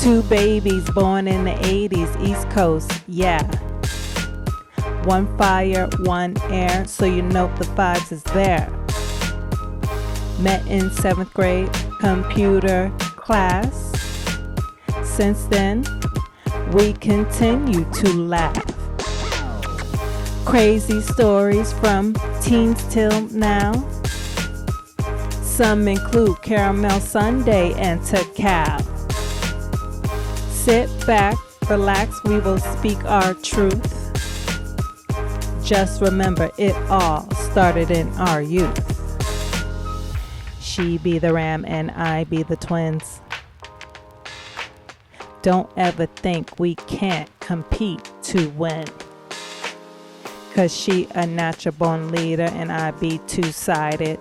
Two babies born in the 80s, East Coast, yeah. One fire, one air, so you know the vibes is there. Met in 7th grade computer class. Since then, we continue to laugh. Crazy stories from teens till now. Some include caramel sundae and cacao. Sit back, relax, we will speak our truth. Just remember, it all started in our youth. She be the ram and I be the twins. Don't ever think we can't compete to win. Cause she a natural born leader and I be two-sided.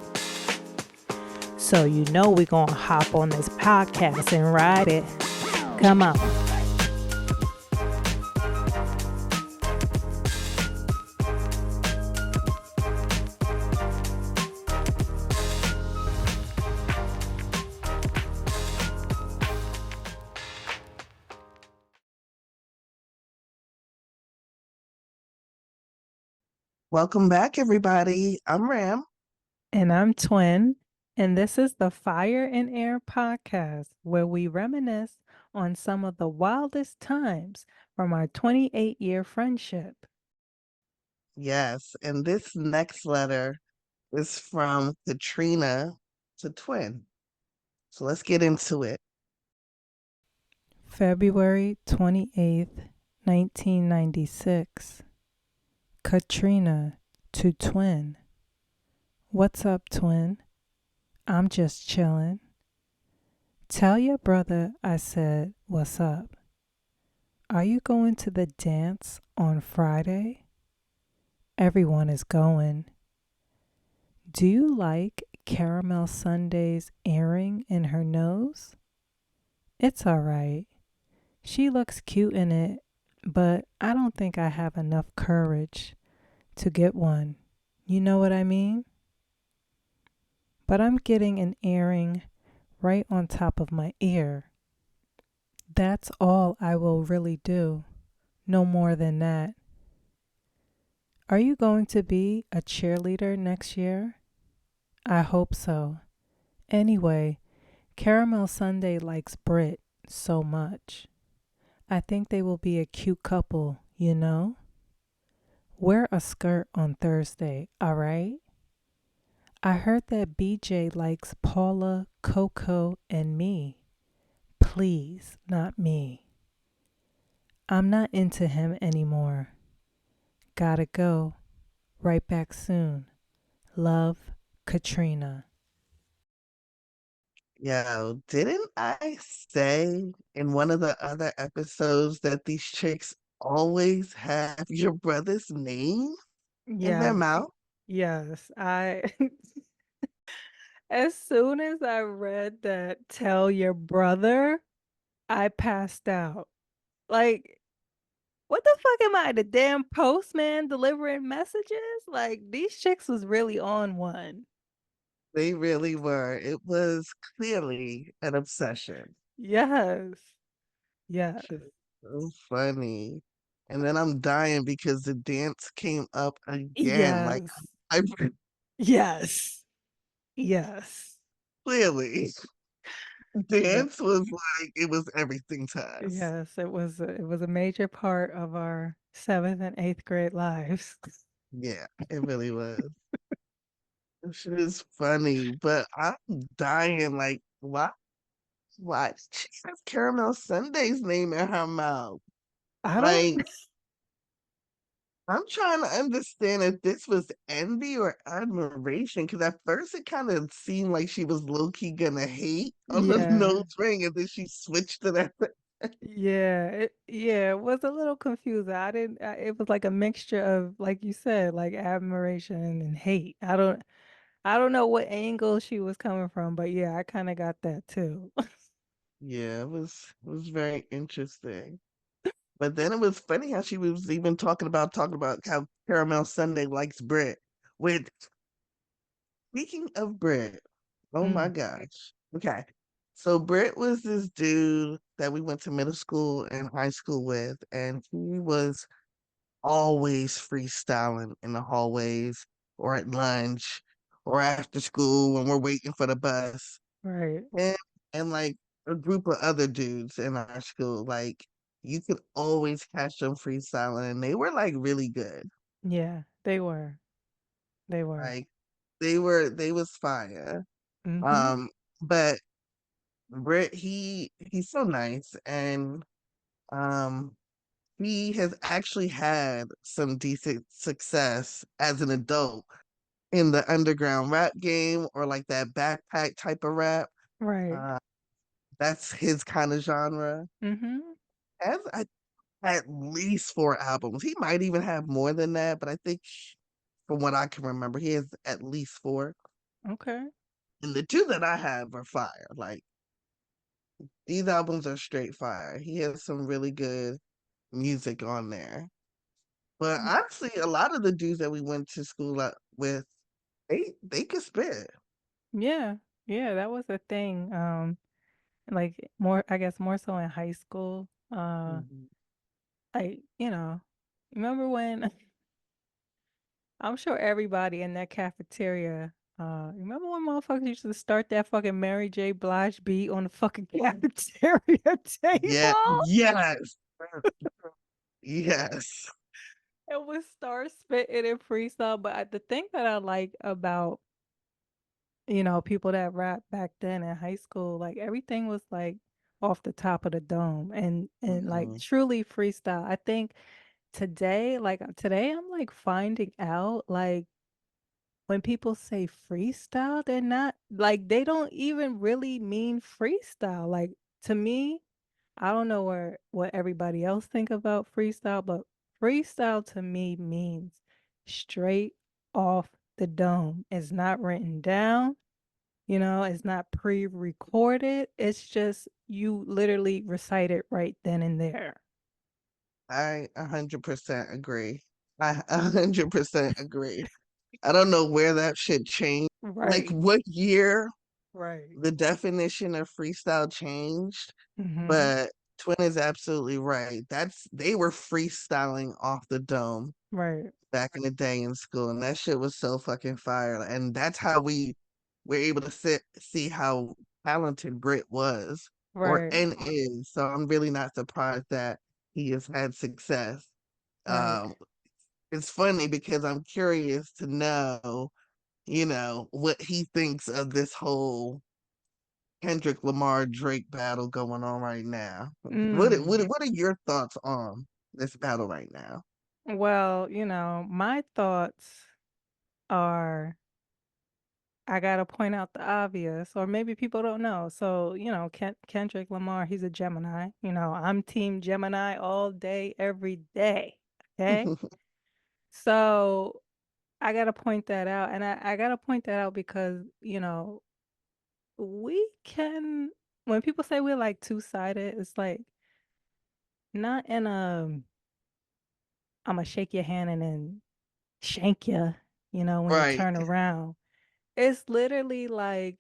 So you know we gonna hop on this podcast and ride it. Come on. Welcome back, everybody. I'm Ram. And I'm Twin. And this is the Fire and Air podcast, where we reminisce on some of the wildest times from our 28-year friendship. Yes, and this next letter is from Katrina to Twin. So let's get into it. February 28th, 1996. Katrina to Twin. What's up, Twin? I'm just chillin'. Tell your brother I said, what's up? Are you going to the dance on Friday? Everyone is going. Do you like caramel sundae's earring in her nose? It's all right. She looks cute in it, but I don't think I have enough courage to get one. You know what I mean? But I'm getting an earring right on top of my ear. That's all I will really do. No more than that. Are you going to be a cheerleader next year? I hope so. Anyway, Caramel Sunday likes Brit so much. I think they will be a cute couple, you know? Wear a skirt on Thursday, all right? I heard that BJ likes Paula, Coco, and me. Please, not me. I'm not into him anymore. Gotta go. Right back soon. Love, Katrina. Yo, didn't I say in one of the other episodes that these chicks always have your brother's name in their Yes, mouth? yes. As soon as I read that, tell your brother, I passed out. Like, what the fuck am I, the damn postman delivering messages? Like, these chicks was really on one. They really were. It was clearly an obsession. Yes, yes, Shit is so funny. And then I'm dying because the dance came up again. Like yes, I yes, yes, clearly yeah, dance was like it was everything to us. yes. It was a major part of our 7th and 8th grade lives. Yeah, it really was. This shit is funny, but I'm dying. Like, why? Why did she have Caramel Sunday's name in her mouth? I don't. Like, I'm trying to understand if this was envy or admiration, because at first it kind of seemed like she was low key gonna hate on the Yeah, nose ring, and then she switched to that. yeah, it was a little confusing. I didn't. It was like a mixture of, like you said, like admiration and hate. I don't know what angle she was coming from, but yeah, I kind of got that too. Yeah, it was very interesting. But then it was funny how she was even talking about how Caramel Sunday likes Brit. With speaking of Brit, oh my Mm, gosh. Okay. So Britt was this dude that we went to middle school and high school with, and he was always freestyling in the hallways or at lunch or after school when we're waiting for the bus. Right. And and like a group of other dudes in our school, like you could always catch them freestyling and they were like really good. Yeah, they were. They were. Like they was fire. Mhm. Um, but Britt, he's so nice and um he has actually had some decent success as an adult in the underground rap game or like that backpack type of rap. Right. Uh, that's his kind of genre. Mhm. Has at least 4 albums. He might even have more than that, but I think from what I can remember, he has at least four. Okay. And the two that I have are fire. Like these albums are straight fire. He has some really good music on there. But Mm. honestly, a lot of the dudes that we went to school with, they could spit. Yeah. Yeah, that was a thing. Like more I guess more so in high school. Mhm. I, remember when I'm sure everybody in that cafeteria, remember when motherfuckers used to start that fucking Mary J. Blige beat on the fucking cafeteria Yeah, table? yes, yes. It was start spitting and freestyle. But the thing that I like about, people that rap back then in high school, like everything was like off the top of the dome and like Mhm. truly freestyle. I think today I'm like finding out like when people say freestyle, they're not like they don't even really mean freestyle. Like to me, I don't know what everybody else think about freestyle, but freestyle to me means straight off the dome. It's not written down, it's not pre-recorded. It's just you literally recite it right then and there. I 100% agree. I 100% agree. I don't know where that shit changed. Like Right. what year Right. the definition of freestyle changed, Mm-hmm. but Twin is absolutely right. They were freestyling off the dome Right. back in the day in school, and that shit was so fucking fire. And that's how we were able to see how talented Grit was or Right. and is. So I'm really not surprised that he has had success. Right. Um, it's funny because I'm curious to know, what he thinks of this whole Kendrick Lamar Drake battle going on right now. Mm. What are your thoughts on this battle right now? Well, my thoughts are I gotta point out the obvious, or maybe people don't know. So, Kendrick Lamar, he's a Gemini. I'm team Gemini all day, every day. Okay. So I gotta point that out. And I gotta point that out because, we can, when people say we're like two-sided, it's like not in a, I'm gonna shake your hand and then shank you, when you Right. turn around. It's literally like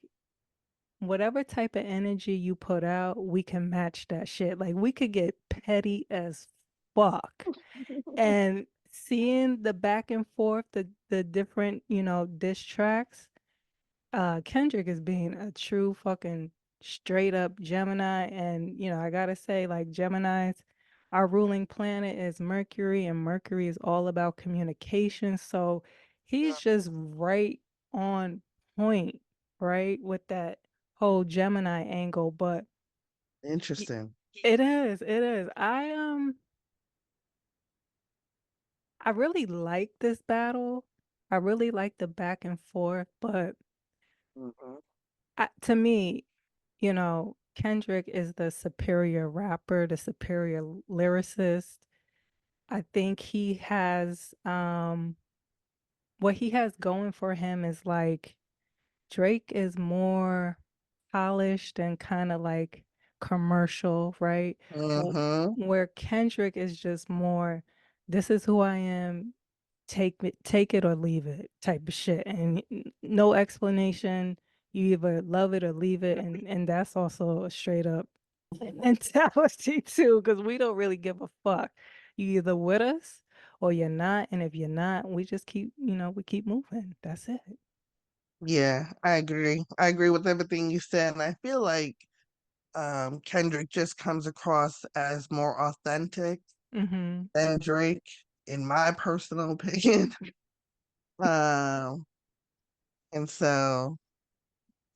whatever type of energy you put out, we can match that shit. Like we could get petty as fuck. And seeing the back and forth, the different, diss tracks, Kendrick is being a true fucking straight up Gemini. And, I gotta say, like Geminis, our ruling planet is Mercury, and Mercury is all about communication. So he's just right on point, right, with that whole Gemini angle. But y- Interesting. it is, it is. I really like this battle. I really like the back and forth, but Mhm. to me, Kendrick is the superior rapper, the superior lyricist. I think he has what he has going for him is like Drake is more polished and kind of like commercial, right? Mhm. Where Kendrick is just more, this is who I am, take it or leave it type of shit. And no explanation. You either love it or leave it, and that's also a straight up mentality too, because we don't really give a fuck. You either with us or you're not, and if you're not, we just keep, we keep moving. That's it. Yeah, I agree. I agree with everything you said, and I feel like Kendrick just comes across as more authentic Mm-hmm. than Drake, in my personal opinion. Um, and so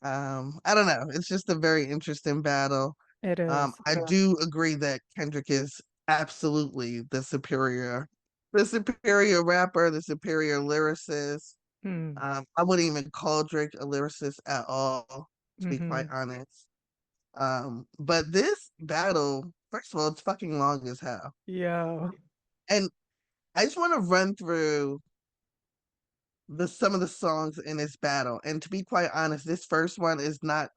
I don't know. It's just a very interesting battle. It is. I do agree that Kendrick is absolutely the superior rapper, the superior lyricist. Mm. I wouldn't even call Drake a lyricist at all, to be quite Mm-hmm. honest. But this battle, first of all, it's fucking long as hell. Yo. And I just want to run through the some of the songs in this battle. And to be quite honest, this first one is not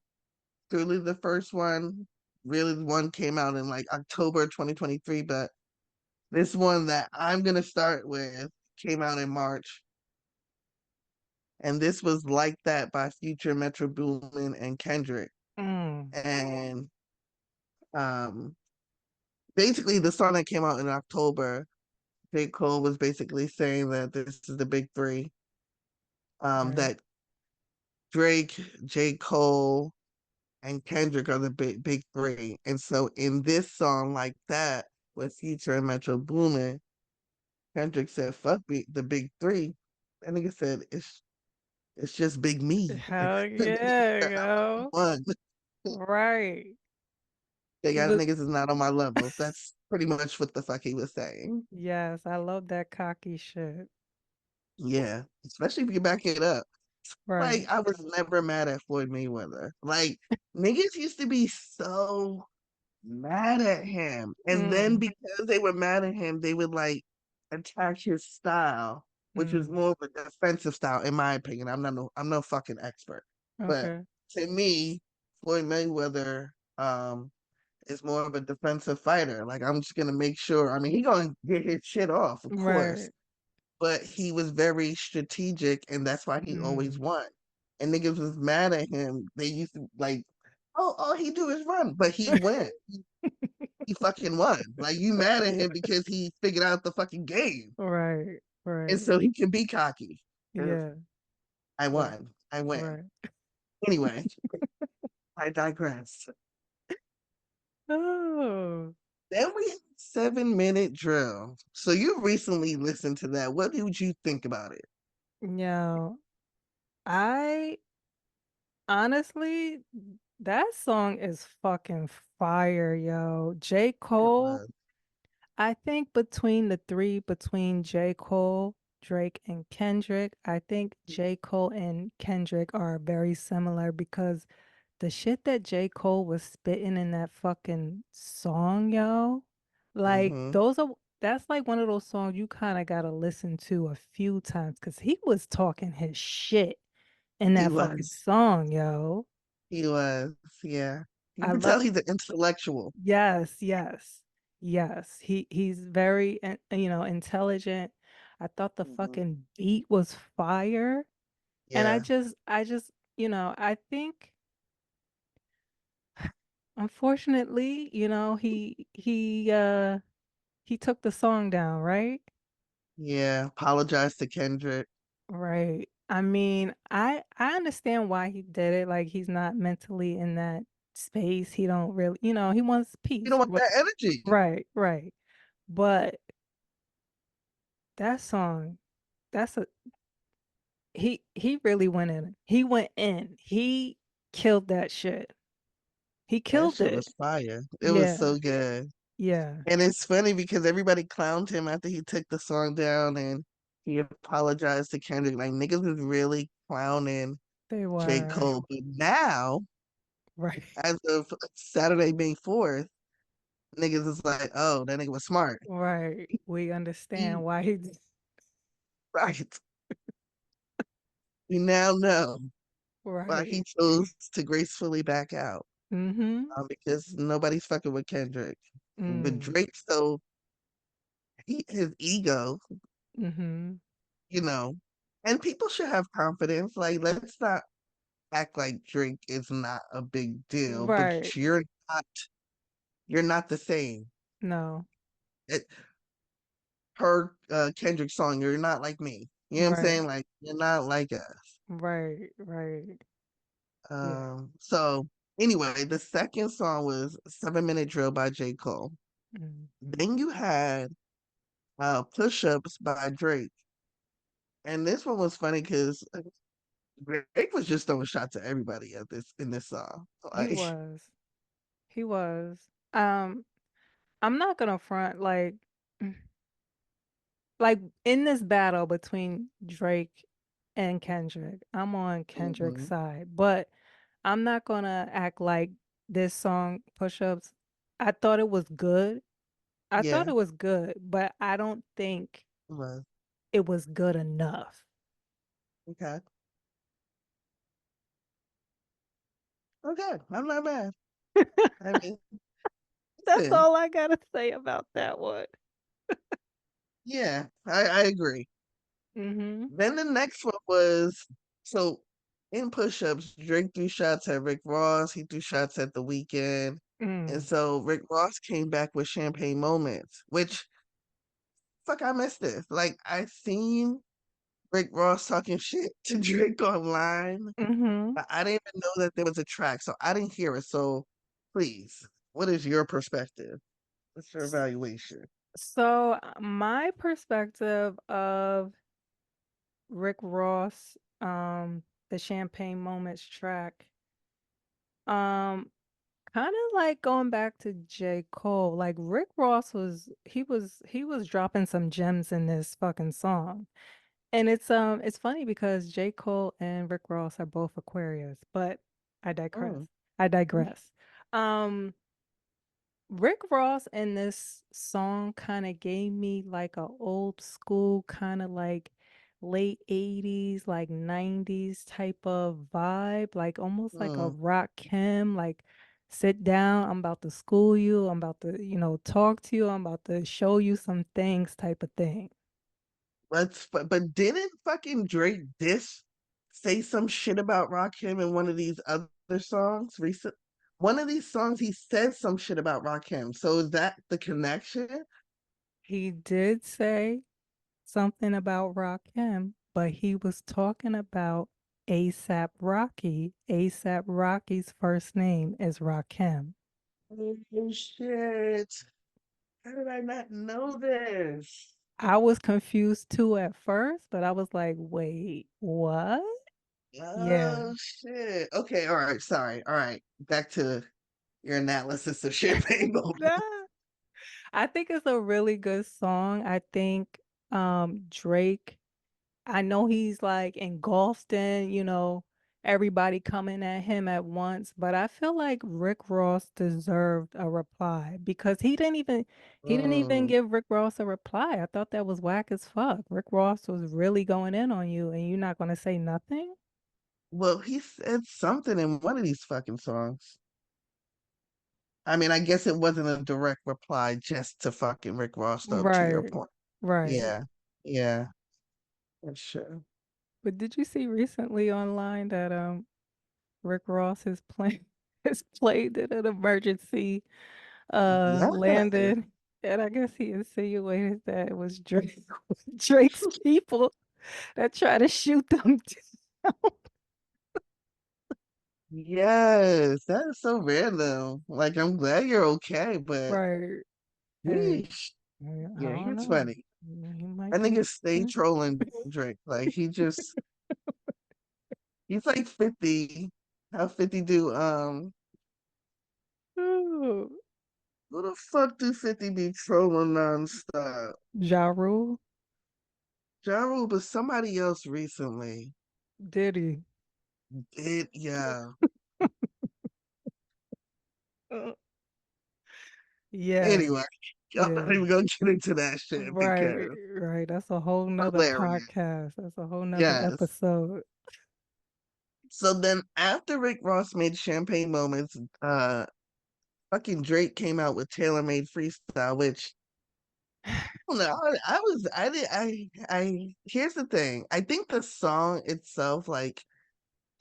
truly the first one. Really, the one came out in like October 2023, but this one that I'm gonna start with came out in March. And this was Like That by Future, Metro Boomin, and Kendrick. Mm. And um basically the song that came out in October, J. Cole was basically saying that this is the big three. Right. That Drake, J. Cole, and Kendrick are the big three. And so in this song like that with Future and Metro Boomin, Kendrick said, "Fuck the big three." And nigga said, "It's just Big Me." Hell And nigga yeah, said, yo. "I'm one." Right. They He got was niggas is not on my level. That's pretty much what the fuck he was saying. Yes, I love that cocky shit. Yeah, especially if you back it up. Right. Like I was never mad at Floyd Mayweather. Like niggas used to be so mad at him. And then Mm. because they were mad at him, they would like attack his style, which was Mm. more of a defensive style, in my opinion. I'm no fucking expert. But Okay. to me, Floyd Mayweather is more of a defensive fighter. Like I'm just gonna make sure. I mean, he gonna get his shit off, of course. Right. But he was very strategic, and that's why he always Mm. won. And niggas was mad at him. They used to like, oh, all he do is run, but he went. He fucking won. Like you mad at him because he figured out the fucking game, Right. and Right. so he can be cocky. Yeah. I Right. won. I win. Right. Anyway, I digress. Oh. Then we have 7 minute drill. So you recently listened to that. What did you think about it? Yo, I honestly, that song is fucking fire, yo. J. It Cole, was. I think between the three, between J. Cole, Drake, and Kendrick, I think J. Cole and Kendrick are very similar because the shit that J. Cole was spitting in that fucking song, yo, like Mm-hmm. that's like one of those songs you kind of gotta listen to a few times because he was talking his shit in He that fucking was. song, yo. He was. Yeah. You I can love tell he's an intellectual. Yes, yes, yes. He's very, intelligent. I thought the Mhm. fucking beat was fire, and Yeah. I just, I think, unfortunately, he took the song down, right? Yeah. Apologize to Kendrick. Right. I mean, I understand why he did it. Like he's not mentally in that space. He don't really, he wants You don't peace. want that energy. Right, right. But that song, that's a he really went in. He went in. He killed that shit. He That killed shit it. was fire. It was Yeah, so good. yeah, And it's funny because everybody clowned him after he took the song down and he apologized to Kendrick. Like niggas was really clowning they J. were. Cole. But now, Right, as of Saturday, May 4th, niggas is like, oh, that nigga was smart. right. We He understand why he right. We now know why right. he chose to gracefully back out. Mm-hmm. Because nobody's fucking with Kendrick. But Mm. Drake, so his ego, Mm-hmm. you know, and people should have confidence. Like, let's not act like Drake is not a big deal, but Right. not you're not the same. No. It, her Kendrick song, you're not like me. You know what I'm Right. saying? Like you're not like us. Right. Right. Yeah. So anyway, the second song was 7 Minute Drill by J. Cole. Mm. Then you had Push Ups by Drake. And this one was funny because Drake was just throwing shots at everybody at this in this song. He Like, was. He was. Um, I'm not gonna front like in this battle between Drake and Kendrick, I'm on Kendrick's mhm, side, but I'm not gonna act like this song Push-Ups. I thought it was good. I thought yeah, it was good, but I don't think well, it was good enough. okay, okay, I'm not mad. I mean, That's listen, all I gotta say about that one. yeah, I agree. Mm-hmm. Then the next one was so in push-ups, Drake threw shots at Rick Ross, he threw shots at The Weeknd. And Mm. so Rick Ross came back with Champagne Moments, which fuck I missed this. Like I seen Rick Ross talking shit to Drake online, Mm-hmm. but I didn't even know that there was a track, so I didn't hear it. So please, what is your perspective? What's your evaluation? So my perspective of Rick Ross, the Champagne Moments track, um, kind of like going back to J. Cole. Like Rick Ross was dropping some gems in this fucking song. And it's funny because J. Cole and Rick Ross are both Aquarius, but I digress. Mm, I digress. Um, Rick Ross in this song kind of gave me like a old school kind of like late 80s like 90s type of vibe, like almost like a mm. rock Kim, like sit down, I'm about to school you, I'm about to, talk to you, I'm about to show you some things type of thing. But didn't fucking Drake diss say some shit about Rakim in one of these other songs recent? One of these songs he said some shit about Rakim. So is that the connection? He did say something about Rakim, but he was talking about ASAP Rocky. ASAP Rocky's first name is Rakim. Oh shit. How did I not know this? I was confused too at first, but I was like, wait, what? Yeah. Oh shit. Okay, all right, sorry. All right. Back to your analysis of Champagne Moment. Nah. I think it's a really good song. I think Drake, I know he's like engulfed in, everybody coming at him at once, but I feel like Rick Ross deserved a reply because he didn't even Mm. give Rick Ross a reply. I thought that was whack as fuck. Rick Ross was really going in on you and you're not gonna say nothing? Well, he said something in one of these fucking songs. I mean, I guess it wasn't a direct reply just to fucking Rick Ross, though, to your Right. point. Right. Yeah, yeah, that's true. But did you see recently online that Rick Ross is playing his plane did an emergency Yeah, landed, and I guess he insinuated that it was Drake's people that try to shoot them down. yes, that is so random. Like, I'm glad you're okay, but Right. Hey, yeesh. I Yeah, don't he's know. funny. He might I think be. it's stay trolling Drake. Like, he's like 50. How 50 do, Oh, who the fuck do 50 be trolling nonstop? Ja Rule? Ja Rule, but somebody else recently. Did he? Yeah. Uh, yeah, Anyway, I'm yeah. not even gonna get into that shit Right, because right. That's a whole nother hilarious. podcast. That's a whole nother Yes. episode. So then after Rick Ross made Champagne Moments, fucking Drake came out with Tailor Made Freestyle, which I don't know. I was I did I here's the thing. I think the song itself, like,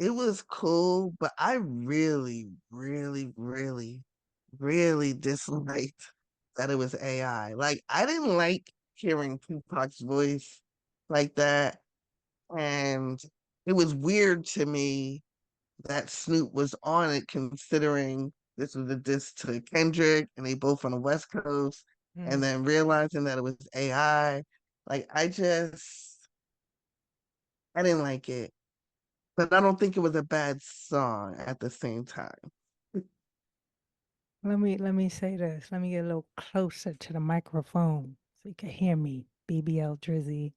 it was cool, but I really disliked that it was AI. Like, I didn't like hearing Tupac's voice like that. And it was weird to me that Snoop was on it, considering this was a diss to Kendrick and they both on the West Coast, and Mm. then realizing that it was AI. Like, I didn't like it, but I don't think it was a bad song at the same time. Let me say this. Let me get a little closer to the microphone so you can hear me, BBL Drizzy.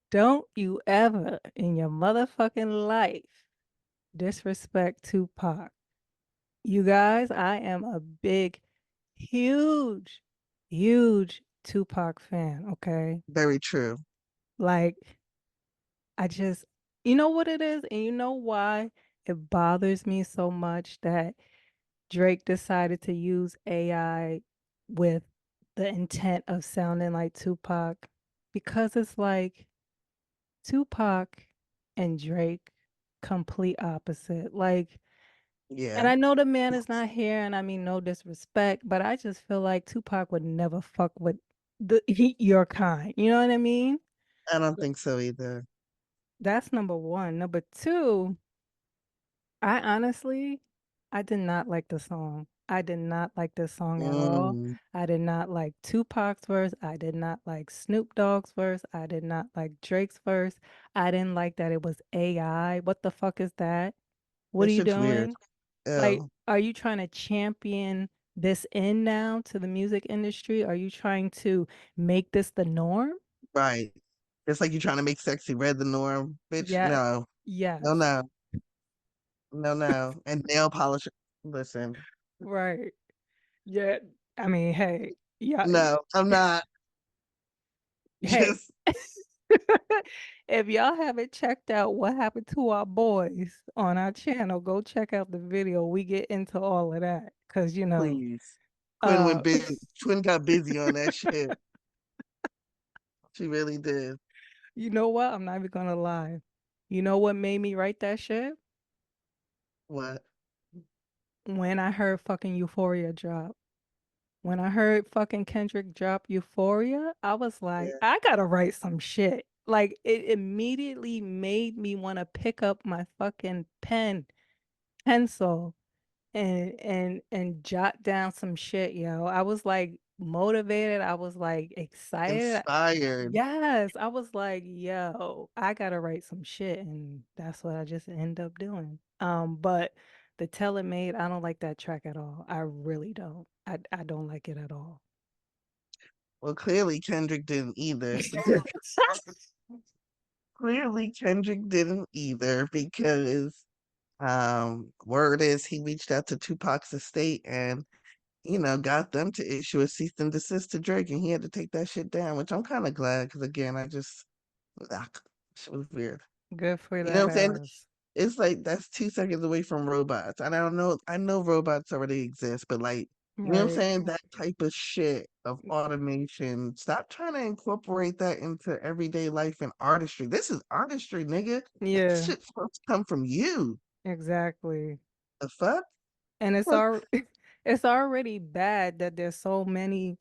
Don't you ever in your motherfucking life disrespect Tupac. You guys, I am a big, huge, huge Tupac fan, okay? Very true. Like, I just, you know what it is? And you know why it bothers me so much that Drake decided to use AI with the intent of sounding like Tupac? Because it's like Tupac and Drake, complete opposite. Like, and Yeah. I know the man is not here, and I mean no disrespect, but I just feel like Tupac would never fuck with your kind. You know what I mean? I don't think so either. That's number one. Number two, I honestly, I did not like the song. I did not like this song at all. Mm, I did not like Tupac's verse. I did not like Snoop Dogg's verse. I did not like Drake's verse. I didn't like that it was AI. What the fuck is that? What that are you shit's weird. doing? Like, Ew. are you trying to champion this in now to the music industry? Are you trying to make this the norm? Right. It's like you're trying to make sexy red the norm. Bitch, Yeah, no. No, yes, no. No, no. And nail polish. Listen. right. Yeah, I mean, hey, yeah, No, I'm not. hey. Just If y'all haven't checked out what happened to our boys on our channel, go check out the video. We get into all of that because please. Quinn uh, went busy. Quinn got busy on that shit. She really did. you know what? I'm not even gonna lie. You know what made me write that shit? What? When I heard fucking Euphoria drop. When I heard fucking Kendrick drop Euphoria, I was like, Yeah. I gotta write some shit. Like it immediately made me want to pick up my fucking pencil and jot down some shit, yo. I was like motivated. I was like excited. Inspired. Yes, I was like, yo, I gotta write some shit, and that's what I just end up doing. But the Made, I don't like that track at all. I really don't. I don't like it at all. Well, clearly Kendrick didn't either. Clearly Kendrick didn't either because word is he reached out to Tupac's estate and got them to issue a cease and desist to Drake, and he had to take that shit down, which I'm kind of glad because again, ah, shit was weird. Good for You know that what I'm saying? ass. It's like that's 2 seconds away from robots. And I don't know, I know robots already exist, but like, you know what I'm Right. saying? That type of shit of automation. Stop trying to incorporate that into everyday life and artistry. This is artistry, nigga. This Yeah, shit's supposed to come from you. exactly. The fuck? And it's all it's already bad that there's so many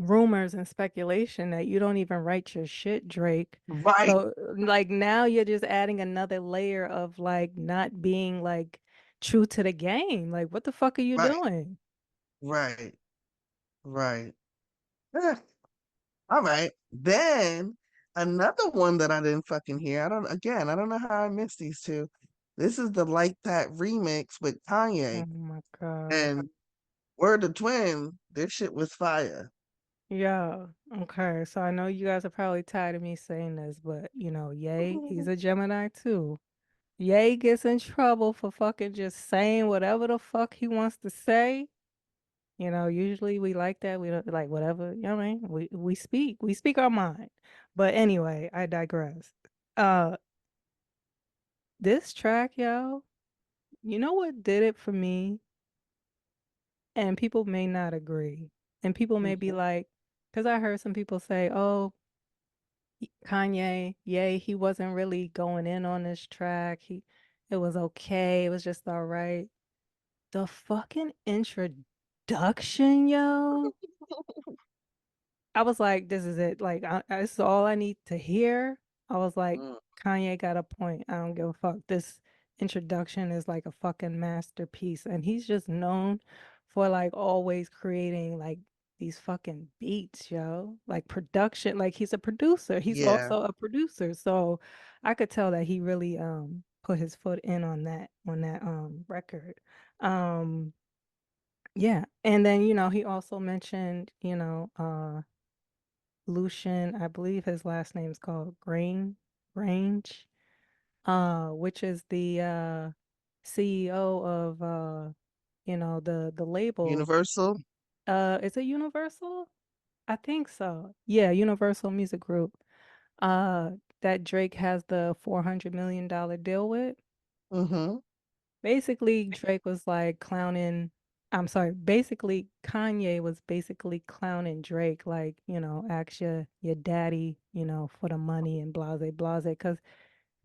rumors and speculation that you don't even write your shit, Drake. Right, So like now you're just adding another layer of like not being like true to the game. Like what the fuck are you right, doing? right, right. Eh, all right. Then another one that I didn't fucking hear. I don't know how I missed these two. This is the Like That remix with Oh Kanye. my God. And Word the Twin, this shit was fire. Yeah. Okay. So I know you guys are probably tired of me saying this, but Ye, he's a Gemini too. Ye gets in trouble for fucking just saying whatever the fuck he wants to say. Usually we like that. We don't like whatever, what I mean? We speak our mind. But anyway, I digress. Uh this track, yo, you know what did it for me? And people may not agree. And people may be Mhm. like, because I heard some people say, oh, Kanye, yay, he wasn't really going in on this track. It was okay. It was just all right. The fucking introduction, yo. I was like, this is it. Like, this is all I need to hear. I was like, Mm, Kanye got a point. I don't give a fuck. This introduction is like a fucking masterpiece. And he's just known for like always creating like these fucking beats, yo. Like production. Like he's a producer. He's yeah, also a producer. So I could tell that he really put his foot in on that record. Um yeah. And then, he also mentioned, Lucian, I believe his last name is called Grange, which is the CEO of the label. Universal. Is it Universal? I think so. Yeah, Universal Music Group. Uh that Drake has the $400 million deal with. Mm-hmm. Basically, Drake was like clowning. I'm sorry. Basically, Kanye was basically clowning Drake, like, ask your daddy, for the money and blase blase. Because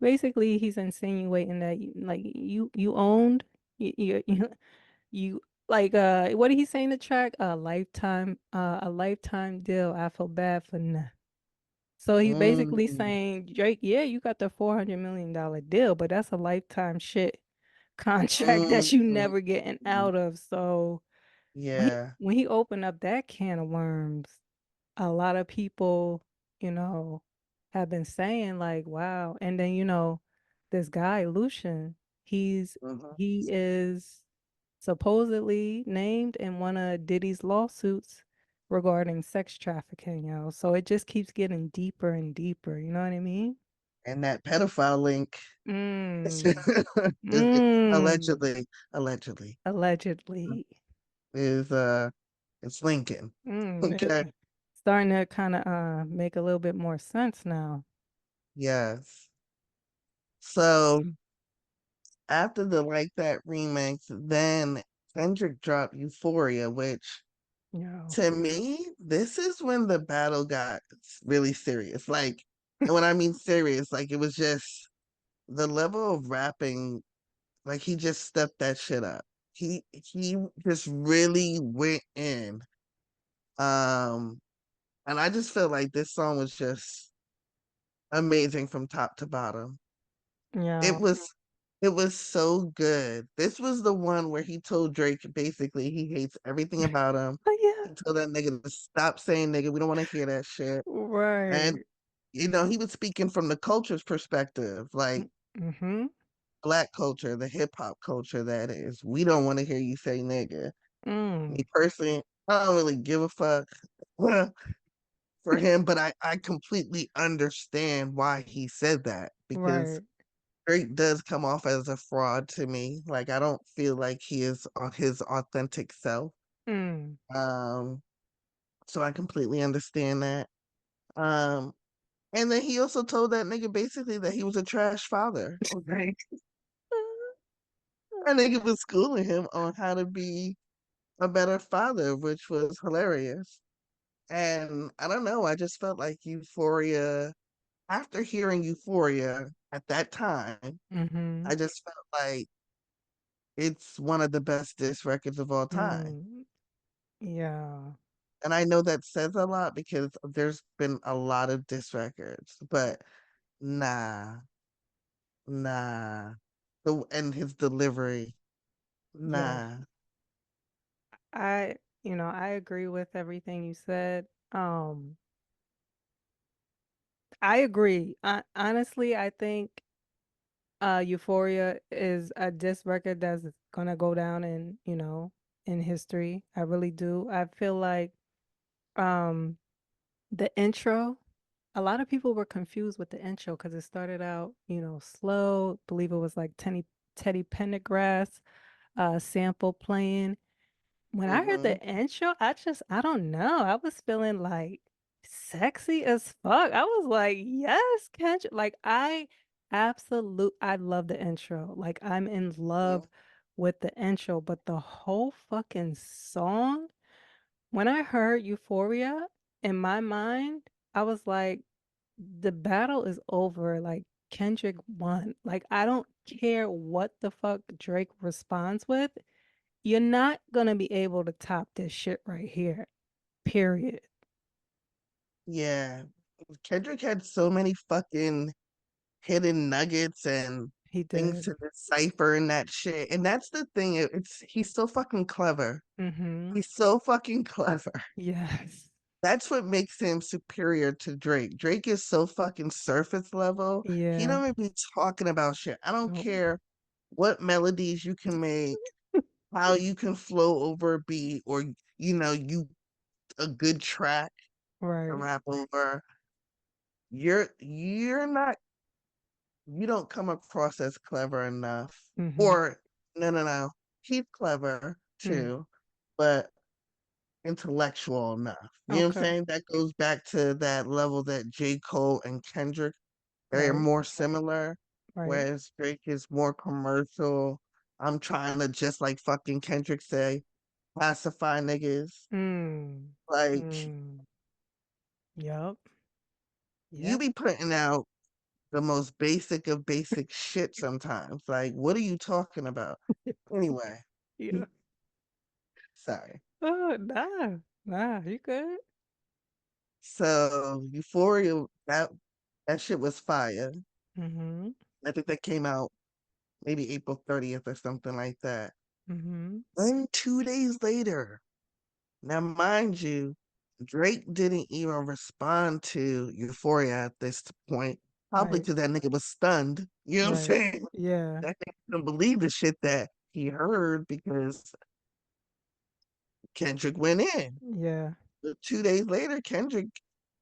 basically, he's insinuating that you owned you like what did he say in the track? A lifetime deal. I feel bad for nah. So he's basically Mm, saying, Drake, yeah, you got the $400 million deal, but that's a lifetime shit contract that you mm, never getting out of. So yeah. when he opened up that can of worms, a lot of people, you know, have been saying like, wow. And then, this guy, Lucian, Mm-hmm. he is supposedly named in one of Diddy's lawsuits regarding sex trafficking, So it just keeps getting deeper and deeper, you know what I mean? And that pedophile link Mm. is Mm. allegedly Allegedly. is it's Lincoln. Mm. Okay. Starting to kind of make a little bit more sense now. Yes. So after the Like That remix, then Kendrick dropped Euphoria, which Yeah. to me, this is when the battle got really serious. Like, and when I mean serious, like it was just the level of rapping, like he just stepped that shit up. He just really went in. Um, and I just felt like this song was just amazing from top to bottom. It Yeah. was it was so good. This was the one where he told Drake basically he hates everything about him. Oh, yeah. He told that nigga to stop saying nigga. We don't want to hear that shit. And Right. he was speaking from the culture's perspective, like Mm-hmm. black culture, the hip hop culture that is. We don't want to hear you say nigga. Me Mm. personally, I don't really give a fuck for him, but I completely understand why he said that because Right. Drake does come off as a fraud to me. Like I don't feel like he is on his authentic self. Mm. Um, so I completely understand that. Um, and then he also told that nigga basically that he was a trash father. Okay. That nigga was schooling him on how to be a better father, which was hilarious. And I don't know, I just felt like Euphoria, after hearing Euphoria at that time, Mm-hmm. I just felt like it's one of the best diss records of all time. Mm. Yeah. And I know that says a lot because there's been a lot of diss records, but nah, nah. And his delivery, Yeah. nah. I agree with everything you said. I agree. Honestly, I think Euphoria is a disc record that's gonna go down in history. I really do. I feel like um the intro, a lot of people were confused with the intro because it started out, slow. Believe it was like Teddy Pendergrass sample playing. When I heard Mm-hmm. the intro, I don't know. I was feeling like sexy as fuck. I was like, yes, Kendrick. Like I love the intro. Like I'm in love with the intro, but the whole fucking song, when I heard Euphoria, in my mind, I was like, the battle is over. Like Kendrick won. Like I don't care what the fuck Drake responds with. You're not gonna be able to top this shit right here. Period. Yeah. Kendrick had so many fucking hidden nuggets and He things did. to decipher in that shit. And that's the thing. It's he's so fucking clever. Mm-hmm. He's so fucking clever. Yes. That's what makes him superior to Drake. Drake is so fucking surface level. He Yeah. don't even be talking about shit. I don't Oh, care what melodies you can make, how you can flow over a beat, or you a good track to right. rap over. You're not you don't come across as clever enough. Mm-hmm. Or no. He's clever Mm. too, but intellectual enough. You know what I'm Okay. saying? That goes back to that level that J. Cole and Kendrick, they're Right. more similar, Right. whereas Drake is more commercial. I'm trying to just like fucking Kendrick say, pacify niggas. Mm. Like Mm. Yup. you Yeah. be putting out the most basic of basic shit sometimes. Like, what are you talking about? Anyway, Yeah. sorry. Oh, nah. Nah, you good? So Euphoria, that shit was fire. Mm-hmm. I think that came out maybe April 30th or something like that. Mm-hmm. Then 2 days later, now mind you, Drake didn't even respond to Euphoria at this point, probably Right. because that nigga was stunned. You know what I'm Right. saying? Yeah. That nigga couldn't believe the shit that he heard because Kendrick went in. Yeah. But 2 days later, Kendrick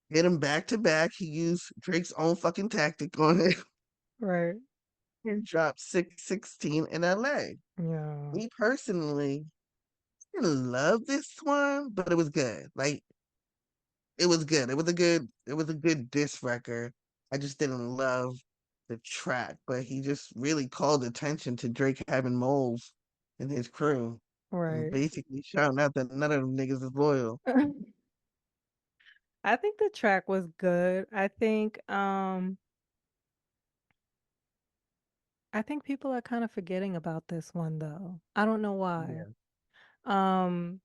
hit him back to back. He used Drake's own fucking tactic on it Right. and dropped 616 in LA. Yeah. Me personally, I didn't love this one, but it was good. Like it was good. It was a good diss record. I just didn't love the track, but he just really called attention to Drake having moles in his crew and Right. basically shouting out that none of them niggas is loyal. I think the track was good. I think people are kind of forgetting about this one though. I don't know why. Yeah. Um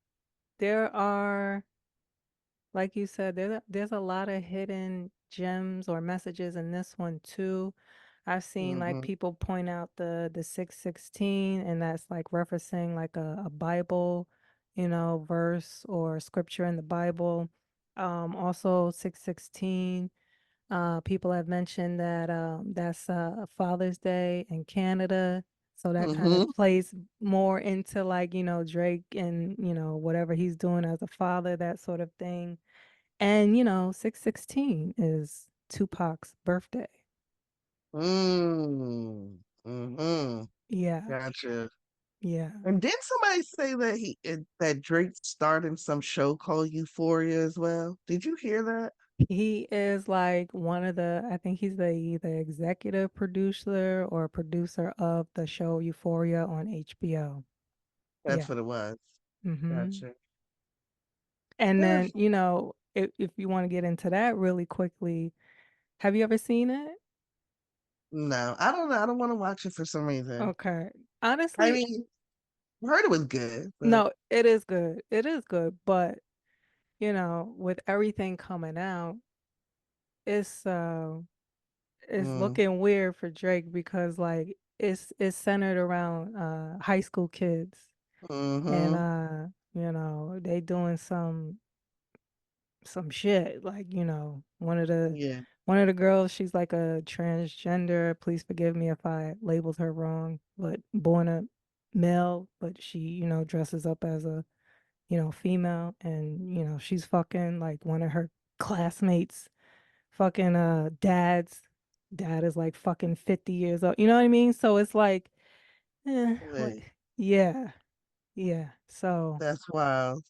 there are, like you said, there's a lot of hidden gems or messages in this one too. I've seen like Mm-hmm. people point out the 616, and that's like referencing like a Bible, verse or scripture in the Bible. Also 616. People have mentioned that that's Father's Day in Canada. So that kind of Mm-hmm. plays more into like, Drake and, whatever he's doing as a father, that sort of thing. And, 616 is Tupac's birthday. Mm. Mm-hmm. Yeah. Gotcha. Yeah. And did somebody say that that Drake starred in some show called Euphoria as well? Did you hear that? He is like one of I think he's the either executive producer or producer of the show Euphoria on HBO. That's Yeah. what it was. Mm-hmm. Gotcha. And Eh, then, if you want to get into that really quickly, have you ever seen it? no, I don't know. I don't want to watch it for some reason. Okay. I Honestly, mean, I heard it was good, but no, it is good. It is good, but with everything coming out, it's uh it's mm, looking weird for Drake because like it's centered around high school kids, and mm-hmm. they doing some shit like Yeah, one of the girls, she's like a transgender, please forgive me if I labeled her wrong, but born a male, but she dresses up as a female, and she's fucking like one of her classmates fucking dad is like fucking 50 years old, you know what I mean? So it's like wait, like yeah, yeah, so that's wild.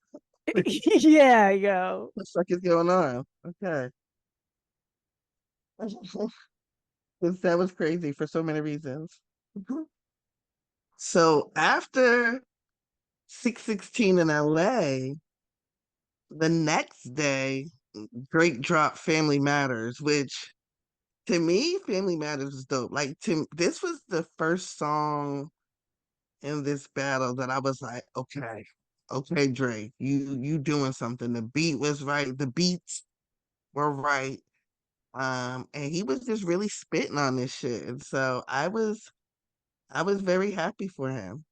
yeah, yo. What the fuck is going on? Okay. That was crazy for so many reasons. So after 616 in LA, the next day, Drake dropped Family Matters, which To me, Family Matters is dope. Like this was the first song in this battle that I was like, okay, okay, Drake, you doing something. The beat was right, the beats were right. And he was just really spitting on this shit. And so I was very happy for him.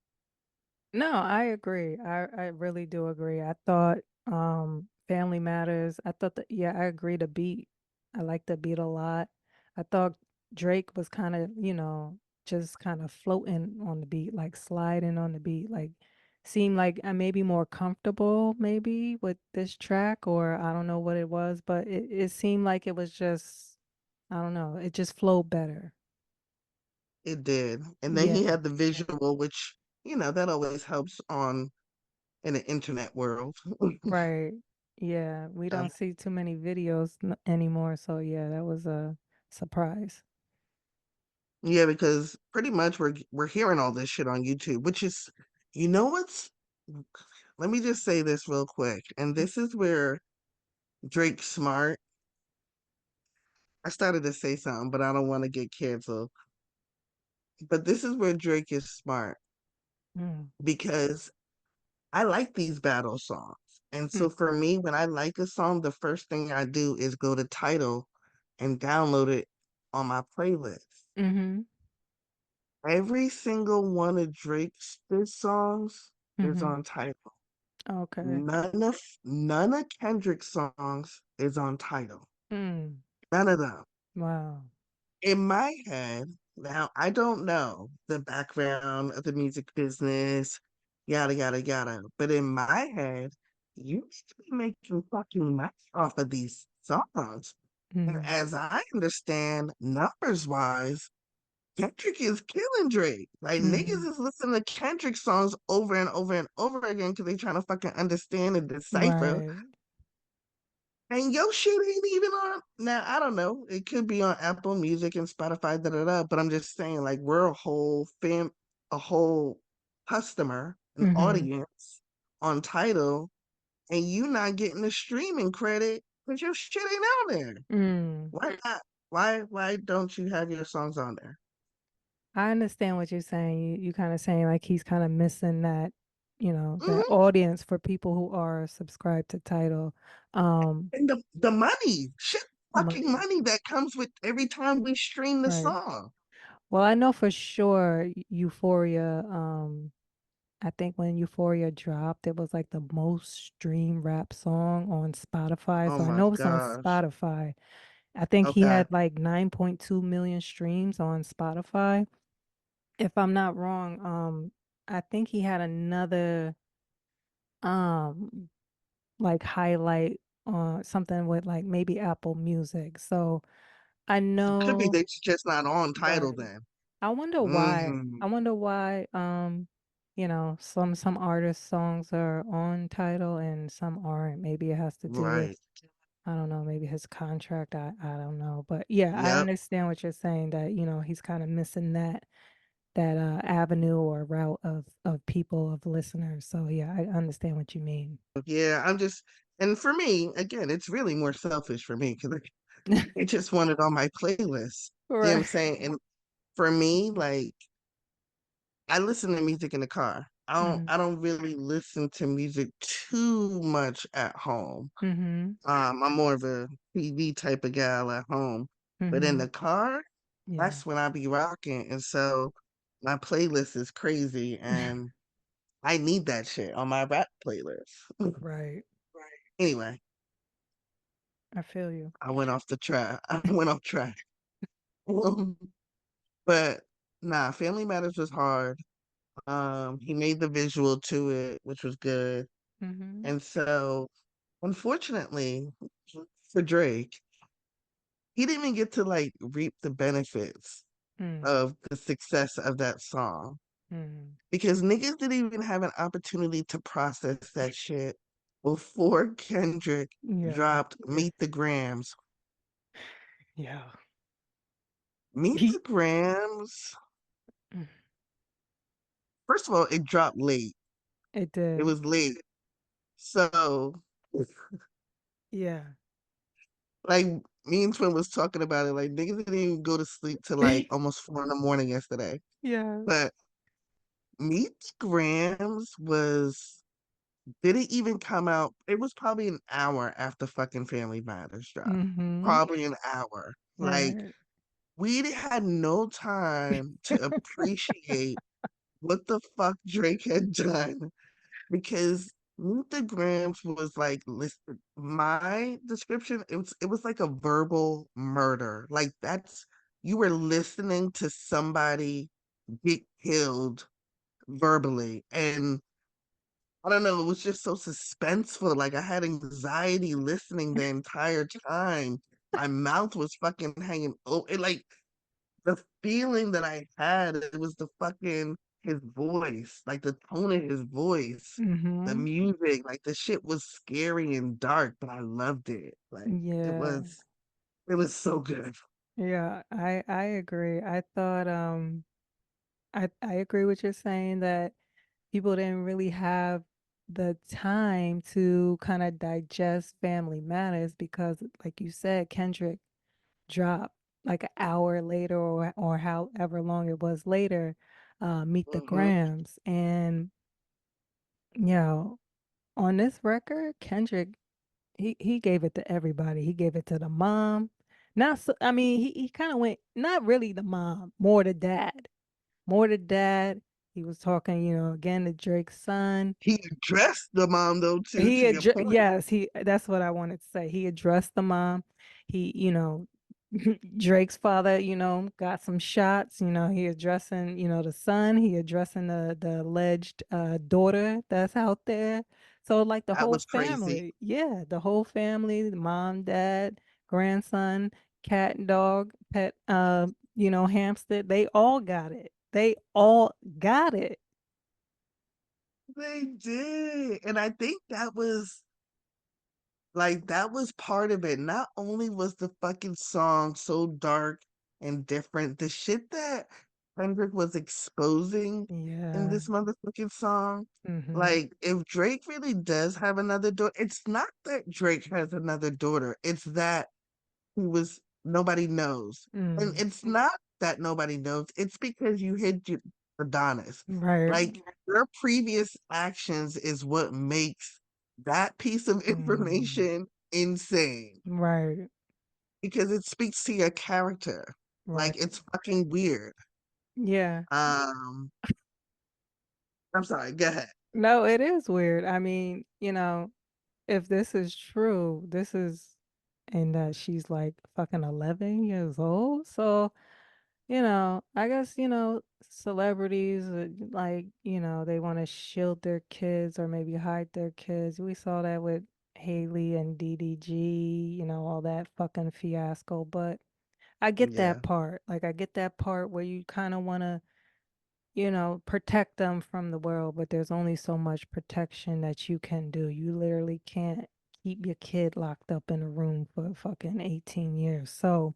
No, I agree. I really do agree. I thought Family Matters, I thought that yeah, I agree the beat. I like the beat a lot. I thought Drake was kind of, just kind of floating on the beat, like sliding on the beat, like seemed like I may be more comfortable maybe with this track or I don't know what it was, but it seemed like it was just I don't know, it just flowed better. It did. And then Yeah. he had the visual, which, that always helps on in the internet world. Right. Yeah, we Uh, don't see too many videos anymore, so yeah, that was a surprise. yeah, because pretty much we're hearing all this shit on YouTube, which is, you know what's let me just say this real quick. And this is where Drake's smart. I started to say something, but I don't want to get canceled. But this is where Drake is smart Mm. because I like these battle songs. And Mm. so for me, when I like a song, the first thing I do is go to Tidal and download it on my playlist. Mm-hmm. Every single one of Drake's diss songs is Mm-hmm. on Tidal. Okay. None of Kendrick's songs is on Tidal. Mm. None of them. Wow. In my head, now I don't know the background of the music business, yada yada yada. But in my head, you need to be making fucking money off of these songs. And Mm. as I understand, numbers wise, Kendrick is killing Drake. Like niggas Mm. is listening to Kendrick songs over and over and over again because they trying to fucking understand and decipher. Right. And your shit ain't even on now. I don't know. It could be on Apple Music and Spotify, da da da. But I'm just saying, like, we're a whole customer, an Mm-hmm. audience on title, and you not getting the streaming credit because your shit ain't out there. Mm. Why not? Why don't you have your songs on there? I understand what you're saying. You kind of saying like he's kind of missing that, that Hmm. audience for people who are subscribed to title. Um, And the money, shit, fucking money. money that comes with every time we stream the Right. song. Well, I know for sure Euphoria, I think when Euphoria dropped, it was like the most streamed rap song on Spotify. Oh So I my know it's on gosh. Spotify. I think he Okay. had like 9.2 million streams on Spotify. If I'm not wrong, I think he had another um like highlight on something with like maybe Apple Music. So I It could be know, that you're just not on title right. then. I wonder why. Hmm. I wonder why some artist songs are on title and some aren't. Maybe it has to do with Right. I don't know, maybe his contract. I don't know. But yeah, I Yep. understand what you're saying that, he's kind of missing that avenue or route of people of listeners. So yeah, I understand what you mean. Yeah. And for me, again, it's really more selfish for me because I just want it on my playlist. You know what I'm Right. saying? And for me, like, I listen to music in the car. I don't, Mm-hmm. I don't really listen to music too much at home. Mm-hmm. I'm more of a TV type of gal at home, but in Mm-hmm. the car, Yeah. that's when I be rocking. And so my playlist is crazy, and I need that shit on my rap playlist. Right. Anyway, I feel you. I went off the track. I went off track. But nah, Family Matters was hard. He made the visual to it, which was good. Mm-hmm. And so, unfortunately for Drake, he didn't even get to like reap the benefits Mm. of the success of that song Mm. because niggas didn't even have an opportunity to process that shit before Kendrick Yeah. dropped Meet the Grams. Yeah. Meet He, the Grams, mm, first of all, it dropped late. it It did. was late. So, Yeah. like, me and Twin was talking about it. Like niggas didn't even go to sleep till like almost 4 in the morning yesterday. Yeah. But Meet the Grams was didn't even come out. It was probably an hour after fucking Family Matters dropped. Mm-hmm. Probably an hour. Like Right. had no time to appreciate what the fuck Drake had done because Meet the Grams was like listen, my description, it was like a verbal murder. Like that's you were listening to somebody get killed verbally. And I don't know, it was just so suspenseful. Like I had anxiety listening the entire time. My mouth was fucking hanging. Oh, it like the feeling that I had, it was the fucking his voice, like the tone of his voice, the Mm-hmm. music, like the shit was scary and dark, but I loved it. Like Yeah. it was so good. Yeah. I agree. I thought I agree with you saying that people didn't really have the time to kind of digest Family Matters because, like you said, Kendrick dropped like an hour later or however long it was later, Meet the Hmm. Grams. And, you know, on this record, Kendrick, he gave it to everybody. He gave it to the mom. Not so, I mean, he kind of went, not really the mom, more the dad. More the dad. He was talking, again to Drake's son. He addressed the mom though too, to your point. Yes, that's what I wanted to say. He addressed the mom. He, Drake's father, got some shots, he addressing, the son, he addressing the alleged daughter that's out there. So like the That whole was crazy. family, yeah, the whole family, the mom, dad, grandson, cat and dog, pet, hamster, they all got it. They all got it. They did. And I think that was part of it. Not only was the fucking song so dark and different, the shit that Kendrick was exposing in Yeah. this motherfucking song, Mm-hmm. like if Drake really does have another daughter, it's not that Drake has another daughter, it's that he was nobody knows. And Mm. it's not that nobody knows, it's because you hid your Adonis. Right. Like your previous actions is what makes that piece of Mm. information insane Right. because it speaks to your character. Like Right. it's fucking weird. Yeah. Um, I'm sorry, go ahead. No, it is weird. I mean, if this is true, and that she's like fucking 11 years old. So, I guess, celebrities, like, they want to shield their kids or maybe hide their kids. We saw that with Haley and DDG, all that fucking fiasco. But I get Yeah, that part. Like, I get that part where you kind of want to protect them from the world, but there's only so much protection that you can do. You literally can't keep your kid locked up in a room for fucking 18 years. So,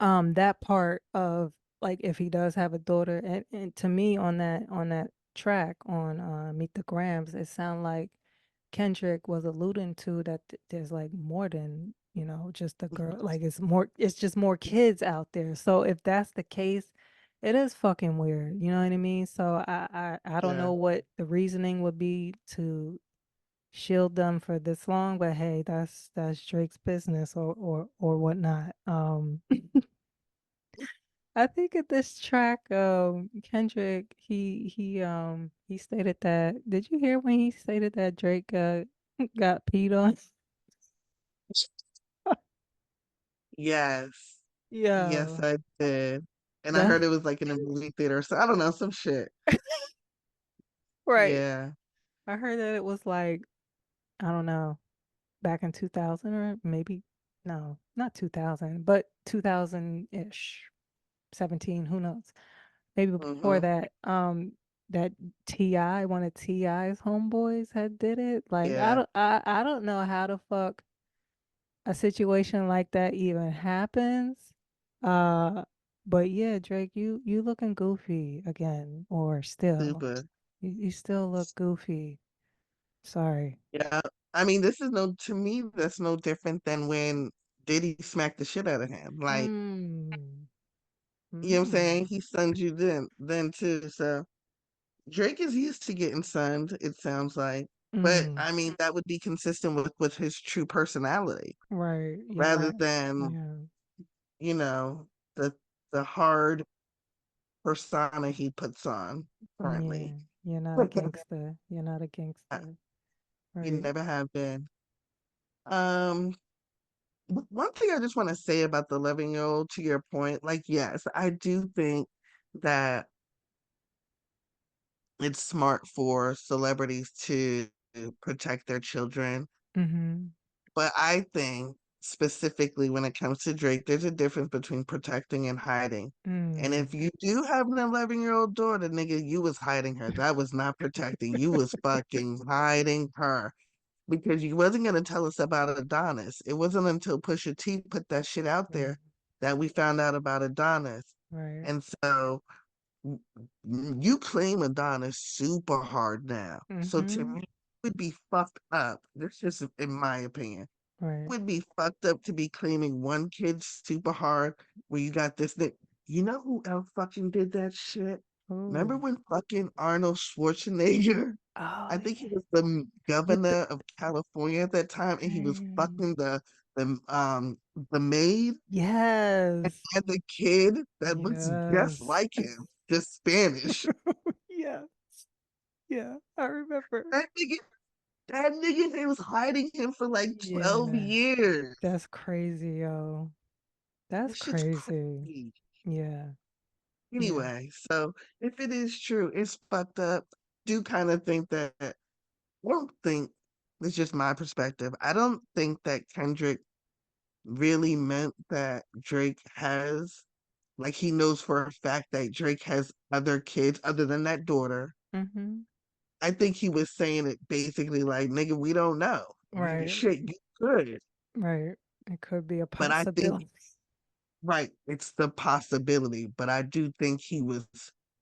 that part of like if he does have a daughter, and to me on that track on Meet the Grams, it sounded like Kendrick was alluding to that there's like more than, just a girl. Like it's just more kids out there. So if that's the case, it is fucking weird. You know what I mean? So I don't yeah. know what the reasoning would be to shield them for this long, but hey, that's Drake's business or whatnot. I think at this track, Kendrick, he stated that. Did you hear when he stated that Drake got peed on? Yes. Yes, Yeah, I did. And I that heard it was like in a movie theater, so I don't know, some shit. right. Yeah. I heard that it was like, I don't know, back in 2000 or maybe no, not 2000, but 2000-ish, 17, who knows? Maybe before Hmm. that, that T.I., one of T.I.'s homeboys had did it. Like Yeah. I don't know how the fuck a situation like that even happens. Uh, but yeah, Drake, you looking goofy again, or still. Super. You still look goofy. Sorry. Yeah. I mean, this is no, to me, that's no different than when Diddy smacked the shit out of him. Like, Mm. you know what I'm saying? Mm. He sunned you then too. So Drake is used to getting sunned, it sounds like. But Mm. I mean, that would be consistent with his true personality Right. You're rather not. than, Yeah. you know, the hard persona he puts on Yeah. currently. You're not a gangster. You're not a gangster. You Right. never have been. Um, one thing I just want to say about the 11-year-old, to your point, like, yes, I do think that it's smart for celebrities to protect their children. Mm-hmm. But I think specifically when it comes to Drake, there's a difference between protecting and hiding. And Mm. if you do have an 11-year-old daughter, nigga, you was hiding her. That was not protecting. You was fucking hiding her because you wasn't gonna tell us about Adonis. It wasn't until Pusha T put that shit out Mm. there that we found out about Adonis. Right. And so you claim Adonis super hard now. So to Mm-hmm. me, it would be fucked up. This is in my opinion. Right. Would be fucked up to be claiming one kid super hard where you got this thing. You know who else fucking did that shit? Remember Oh. when fucking Arnold Schwarzenegger, Oh I think he yeah. was the With the governor of California at that time, and he was dang. fucking the maid Yes. and the kid that looks just Yes. like him, just Spanish. Yeah. Yeah. I remember. That nigga, that nigga, they was hiding him for like 12 Yeah. years. That's crazy, yo. That's This shit's crazy. crazy. Yeah. Yeah. Anyway, so if it is true, it's fucked up. Do kind of think that I don't think it's just my perspective. I don't think that Kendrick really meant that Drake has like he knows for a fact that Drake has other kids other than that daughter. Mm-hmm. I think he was saying it basically like, nigga, we don't know. Right. Shit, you could. Right. It could be a But I think possibility. right, it's the possibility, but I do think he was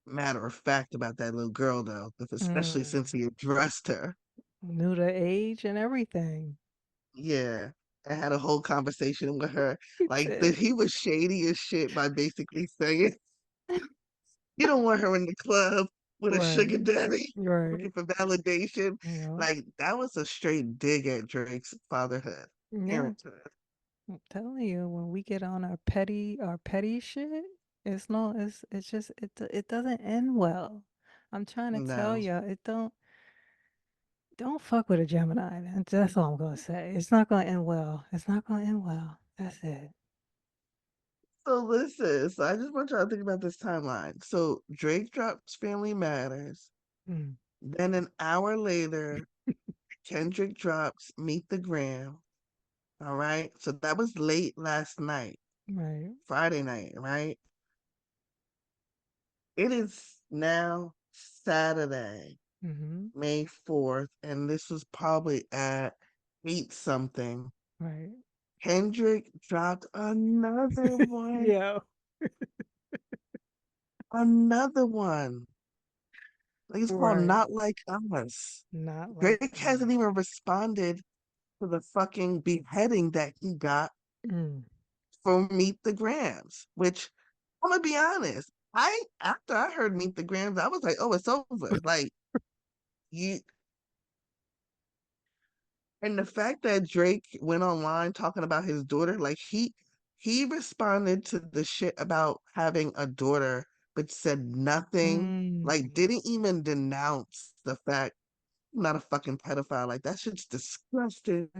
matter of fact about that little girl, though, especially Mm. since he addressed her. Knew the age and everything. Yeah, I had a whole conversation with her. He Like, did. he was shady as shit by basically saying, you don't want her in the club with a Right. sugar daddy Right. looking for validation. You know. Like, that was a straight dig at Drake's fatherhood, Yeah. parenthood. I'm telling you, when we get on our petty shit, it's just it doesn't end well. I'm trying to tell No. you, it don't fuck with a Gemini, man. That's all I'm gonna say. It's not gonna end well. It's not gonna end well. That's it. So listen, so I just want y'all to think about this timeline. So Drake drops Family Matters. Mm. Then an hour later, Kendrick drops Meet the Gram. All right. So that was late last night, Right. Friday night, right? It is now Saturday, Mm-hmm. May 4th, and this was probably at 8 something. Right. Kendrick dropped another one. Yeah. Another one. Like it's called Right. Not Like Us. Not like Drake hasn't us. even responded to the fucking beheading that he got Mm. for Meet the Grams, which I'm gonna be honest. I after I heard Meet the Grams, I was like, oh, it's over. Like you and the fact that Drake went online talking about his daughter, like he responded to the shit about having a daughter, but said nothing, Mm. like didn't even denounce the fact I'm not a fucking pedophile. Like that shit's disgusting.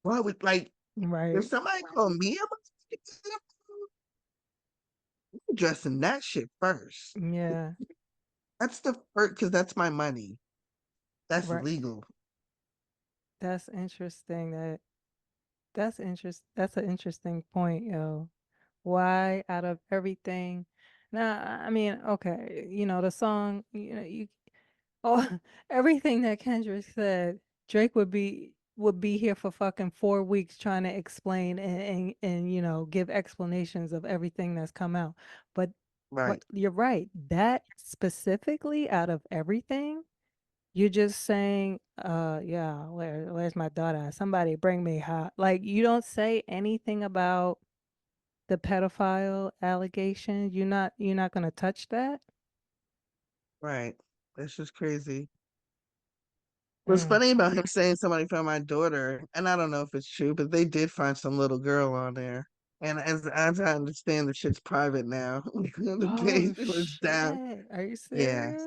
Why would like if Right. somebody called me a I'm addressing that shit first. Yeah. That's the first because that's my money. That's Right. legal. That's interesting. That's an interesting point, yo. Why out of everything? Now, I mean, okay, the song, oh, everything that Kendrick said, Drake would be here for fucking 4 weeks trying to explain and give explanations of everything that's come out. But Right. you're right. That specifically out of everything. You're just saying, yeah, where's my daughter? Somebody bring me her. Like you don't say anything about the pedophile allegation. You're not gonna touch that? Right. That's just crazy. What's Mm. funny about him saying somebody found my daughter, and I don't know if it's true, but they did find some little girl on there. And as I understand, the shit's private now. The Oh page was down. shit. Are you Yeah, serious?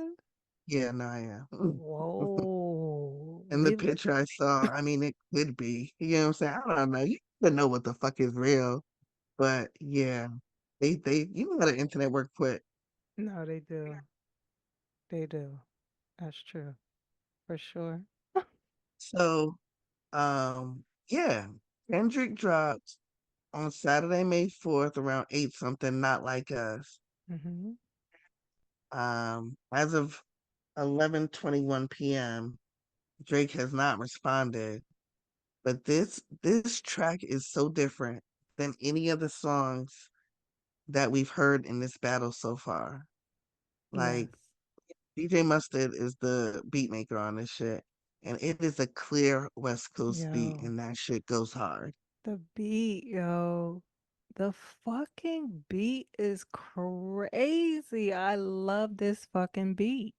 yeah, no, yeah. Whoa. And the Leave it. picture I saw, I mean, it could be. You know what I'm saying? I don't know. You don't know what the fuck is real, but yeah, you know how the internet work quick. No, they do. They do. That's true. For sure. So, yeah, Kendrick dropped on Saturday, May 4th, around 8 something, Not Like Us. Hmm. As of 11:21 p.m., Drake has not responded, but this track is so different than any of the songs that we've heard in this battle so far. Yes. Like DJ Mustard is the beat maker on this shit, and it is a clear West Coast beat, Yo. and that shit goes hard. The beat, yo. The fucking beat is crazy. I love this fucking beat.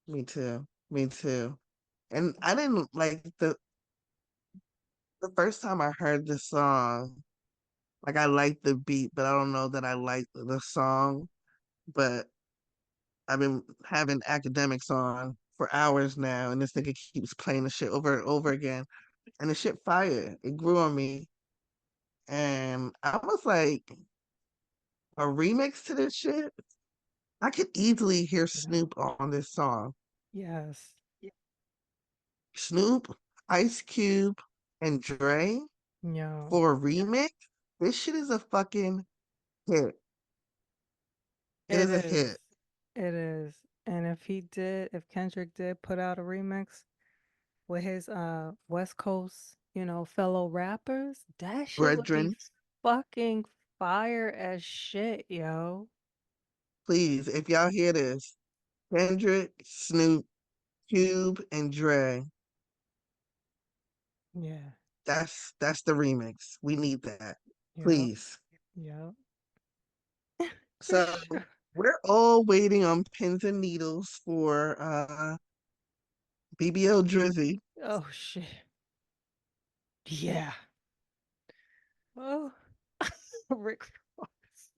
Me too. Me too. And I didn't like the first time I heard this song, like I liked the beat, but I don't know that I liked the song. But I've been having academics on for hours now, and this nigga keeps playing the shit over and over again. And the shit fire. It grew on me. And I was like, a remix to this shit? I could easily hear Yeah. Snoop on this song. Yes. Snoop, Ice Cube, and Dre Yo. for a remix? This shit is a fucking hit. It It is a is. hit. It is. And if Kendrick did put out a remix with his West Coast, fellow rappers, that shit would be Brethren, fucking fire as shit, yo. please, if y'all hear this, Kendrick, Snoop, Cube, and Dre, Yeah. that's the remix. We need that. Yo. Please. Yo. For So sure. we're all waiting on pins and needles for BBL Drizzy. Oh shit. Yeah. Oh, Rick Ross.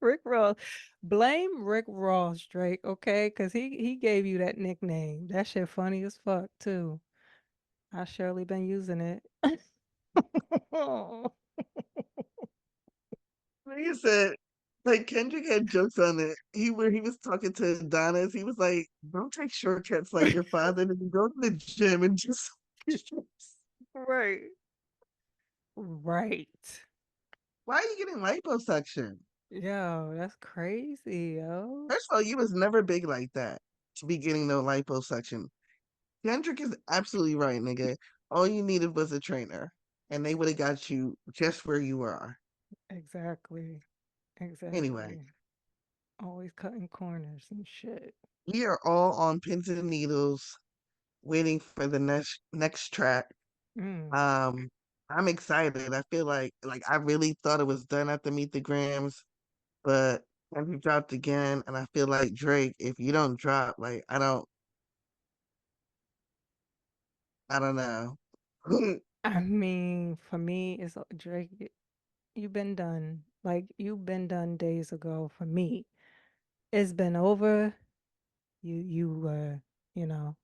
Rick Ross. Blame Rick Ross, Drake, okay? Because he gave you that nickname. That shit funny as fuck, too. I surely been using it. Like I said, like Kendrick had jokes on it. Where he was talking to Adonis, he was like, "Don't take shortcuts like your father, and go to the gym and just." Right. Right. Why are you getting liposuction? Yo, that's crazy, yo. First of all, you was never big like that to be getting no liposuction. Kendrick is absolutely right, nigga. All you needed was a trainer, and they would have got you just where you are. Exactly. Anyway, Exactly. Always cutting corners and shit. we are all on pins and needles, waiting for the next track. Mm. Um, I'm excited. I feel like I really thought it was done after Meet the Grams, but Kendrick dropped again, and I feel like Drake, if you don't drop, like I don't know. I mean, for me, it's Drake. You've been done. Like you've been done days ago for me. It's been over. You know,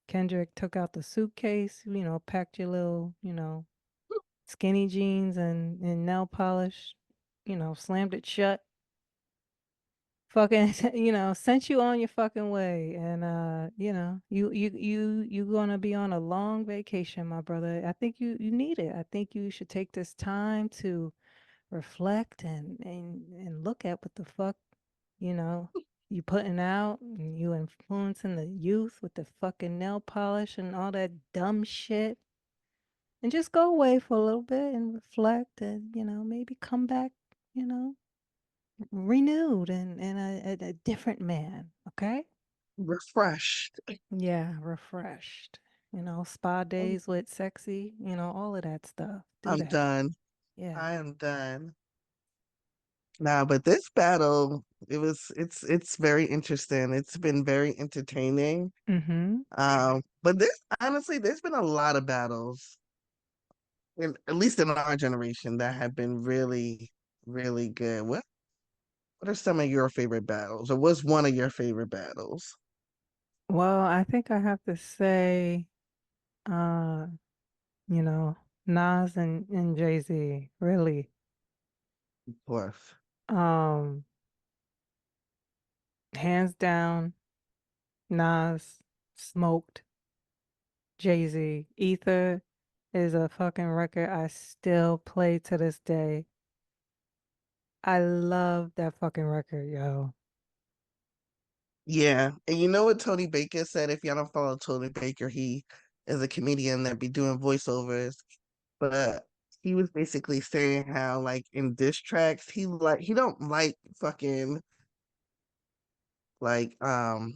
Kendrick took out the suitcase, packed your little, skinny jeans and nail polish, slammed it shut. Fucking, sent you on your fucking way. And you gonna be on a long vacation, my brother. I think you need it. I think you should take this time to reflect and look at what the fuck, you know, you putting out and you influencing the youth with the fucking nail polish and all that dumb shit. And just go away for a little bit and reflect and, maybe come back, you know, renewed and a different man. Okay? refreshed. Yeah, refreshed. Spa I'm, days with sexy, all of that stuff. Do I'm that. done. Yeah. I am done. Nah, but this battle, it's very interesting. It's been very entertaining. Mm-hmm. But there's been a lot of battles, at least in our generation, that have been really, really good. What are some of your favorite battles, or what's one of your favorite battles? Well, I think I have to say, uh, you know, Nas and Jay-Z, really. Of course. Um, Hands down, Nas smoked Jay-Z. Ether is a fucking record I still play to this day. I love that fucking record, yo. Yeah, and you know what Tony Baker said? If y'all don't follow Tony Baker, he is a comedian that be doing voiceovers. But he was basically saying how, like, in diss tracks, he don't like fucking, like, what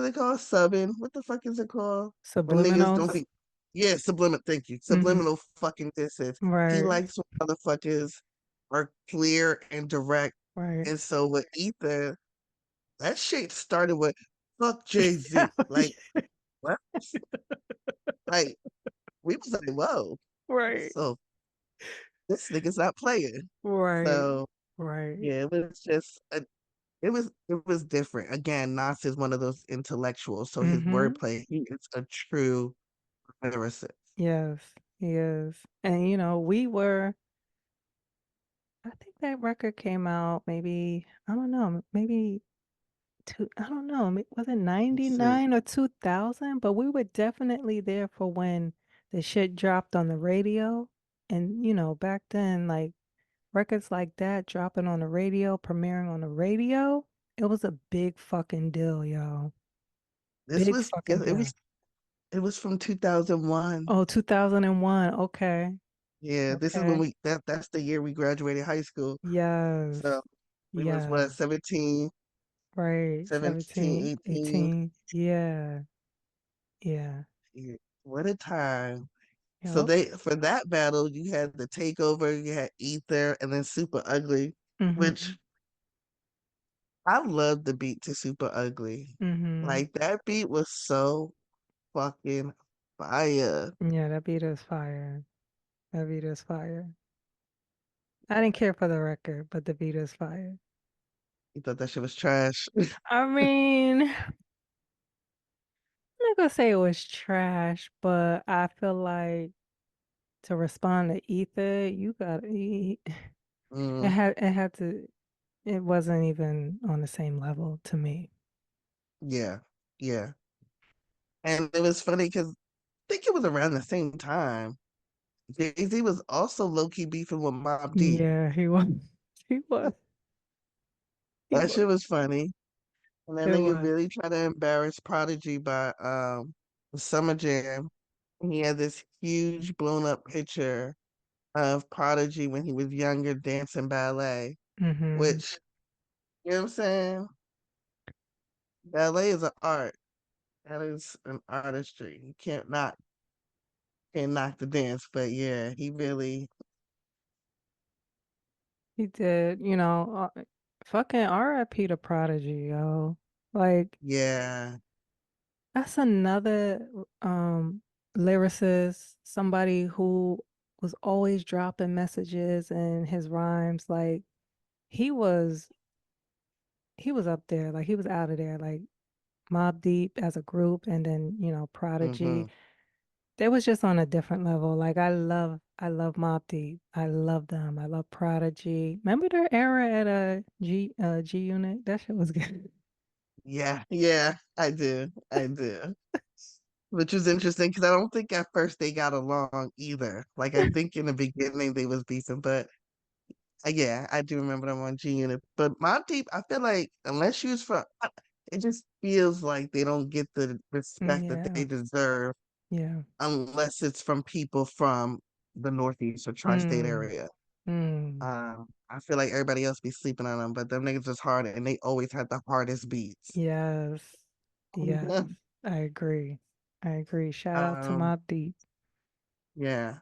is it called? Subbing. What the fuck is it called? When niggas don't Subliminals. be, yeah, subliminal. Thank you. Mm-hmm. Subliminal fucking disses. He Right, likes when motherfuckers are clear and direct. right. And so with Ethan, that shit started with fuck Jay Z. Like what? Like we was like, whoa. Right, So this nigga's not playing. right, So right. yeah, it was different. Again, Nas is one of those intellectuals, so his Mm-hmm. wordplay, he is a true lyricist. Yes, he is. And I think that record came out maybe, I don't know, maybe I don't know, was it Let's see. 99 or 2000? But we were definitely there for when the shit dropped on the radio. And, back then, like records like that dropping on the radio, premiering on the radio, it was a big fucking deal, yo. This Big was fucking it, deal. it was from 2001. Oh, 2001. Okay. Yeah, this is when Okay. that's the year we graduated high school. Yes. So we was what, Yes. 17, Right. 17, 17, 18. 18. Yeah. Yeah. Yeah, what a time. So Yep. for that battle, you had the takeover, you had Ether, and then Super Ugly, Mm-hmm. which I love the beat to Super Ugly. Mm-hmm. Like that beat was so fucking fire. Yeah, that beat is fire. That beat is fire. I didn't care for the record, but the beat is fire. You thought that shit was trash. I mean, I'm not gonna say it was trash, but I feel like to respond to Ether, Mm, it had to it wasn't even on the same level to me. yeah, yeah. And it was funny because I think it was around the same time. Jay-Z was also low-key beefing with Mob Deep. Yeah, he was. He was. He That was. shit was funny. And then It they was. really try to embarrass Prodigy by Summer Jam. He had this huge blown up picture of Prodigy when he was younger dancing ballet, Mm-hmm. which, you know what I'm saying? Ballet is an art. That is an artistry. You can't knock the dance, but yeah, he really, He did, fucking RIP to Prodigy, yo. Like, yeah. that's another lyricist, somebody who was always dropping messages and his rhymes. Like, he was he was up there, like he was out of there, like Mobb Deep as a group, and then, Prodigy. Hmm. They was just on a different level. Like I love Mobb Deep. I love them. I love Prodigy. Remember their era at G Unit? That shit was good. Yeah, yeah, I do. I do. Which was interesting because I don't think at first they got along either. Like I think in the beginning they was beefing, but yeah, I do remember them on G Unit. But Mobb Deep, I feel like unless you was from, it just feels like they don't get the respect that they Yeah. deserve Yeah. unless it's from people from the Northeast or tri-state Mm. area. Mm. I I feel like everybody else be sleeping on them, but them niggas was hard and they always had the hardest beats. Yes. Yes. I agree. I agree. Shout out to um, Mobb Deep. yeah.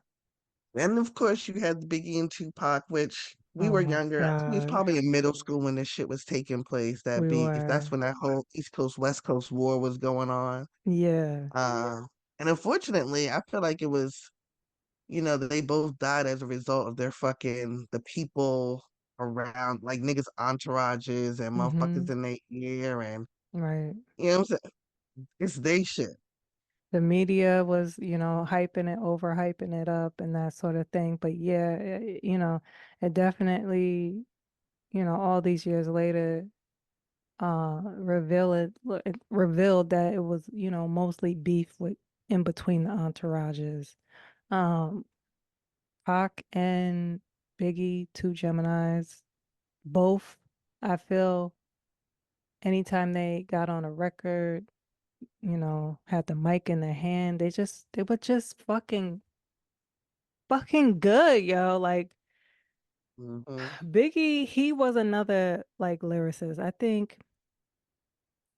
And of course, you had Biggie and Tupac, which we Oh were my younger. I think we was God. probably in middle school when this shit was taking place. That We beef. That's were. when that whole East Coast West Coast war was going on. Yeah. Uh, and unfortunately, I feel like it was, that they both died as a result of their fucking the people around, like niggas entourages and Mm-hmm. motherfuckers in their ear, and Right. you know what I'm saying? It's they shit. The media was, hyping it, overhyping it up and that sort of thing. But yeah, it definitely, all these years later, it revealed that it was, mostly beef with in between the entourages. Um, Pac and Biggie, two Geminis, both, I feel, anytime they got on a record, had the mic in their hand, they were just fucking good, yo. Like Hmm. Biggie, he was another like lyricist.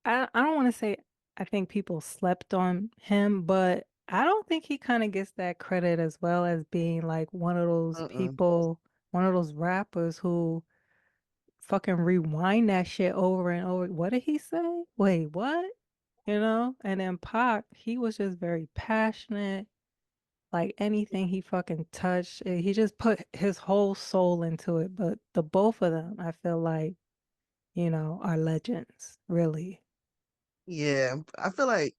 I don't want to say I think people slept on him, but I don't think he kind of gets that credit as well as being like one of those Mm-mm. people, one of those rappers who fucking rewind that shit over and over. What did he say? Wait, what? And then Pac, he was just very passionate. Like anything he fucking touched, he just put his whole soul into it. But the both of them, I feel like, are legends, really. Yeah, I feel like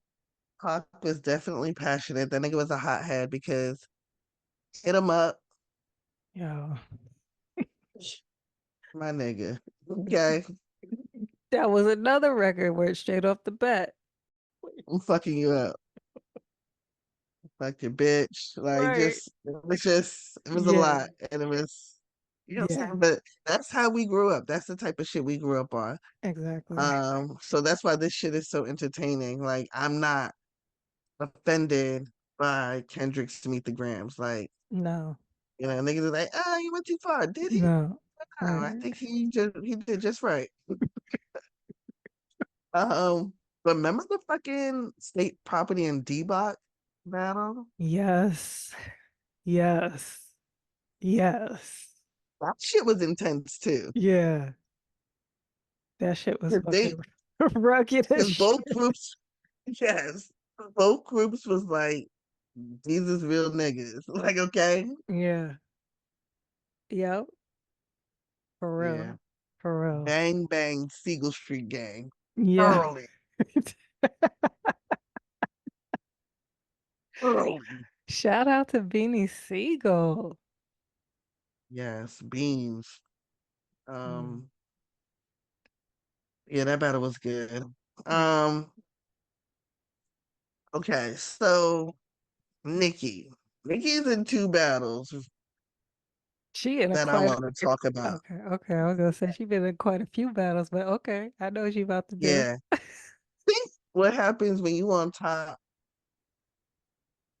Pac was definitely passionate. That nigga was a hothead because hit him up, Yeah. my nigga. Okay, That was another record where straight off the bat. I'm fucking you up. Fuck your bitch. Like Right. it was a Yeah. lot. And it was, what I'm Yeah. saying? But that's how we grew up. That's the type of shit we grew up on. Exactly. So that's why this shit is so entertaining. Like I'm not offended by Kendrick's Meet the Grams. Like, No. niggas are like, ah, you went too far. Did he? No. No, I Right. think he did just right. Remember the fucking state property and debug battle? Yes. Yes. Yes. That shit was intense too. Yeah. That shit was Cause they, fucking rugged as cause both shit. groups, yes, both groups was like, these is real niggas. Like, okay, Yeah. Yep. For yeah, real. For real. bang bang, Siegel Street gang, Yeah. early, early. Shout out to Beanie Siegel. Yes, beans. Mm. Um, yeah, that battle was good. Yeah. Um, okay, so Nikki. Nikki's in two battles She in a that I quite want to talk about. okay, okay. I was gonna say she been in quite a few battles, but okay, I know what she about to do. Yeah. Think what happens when you on top,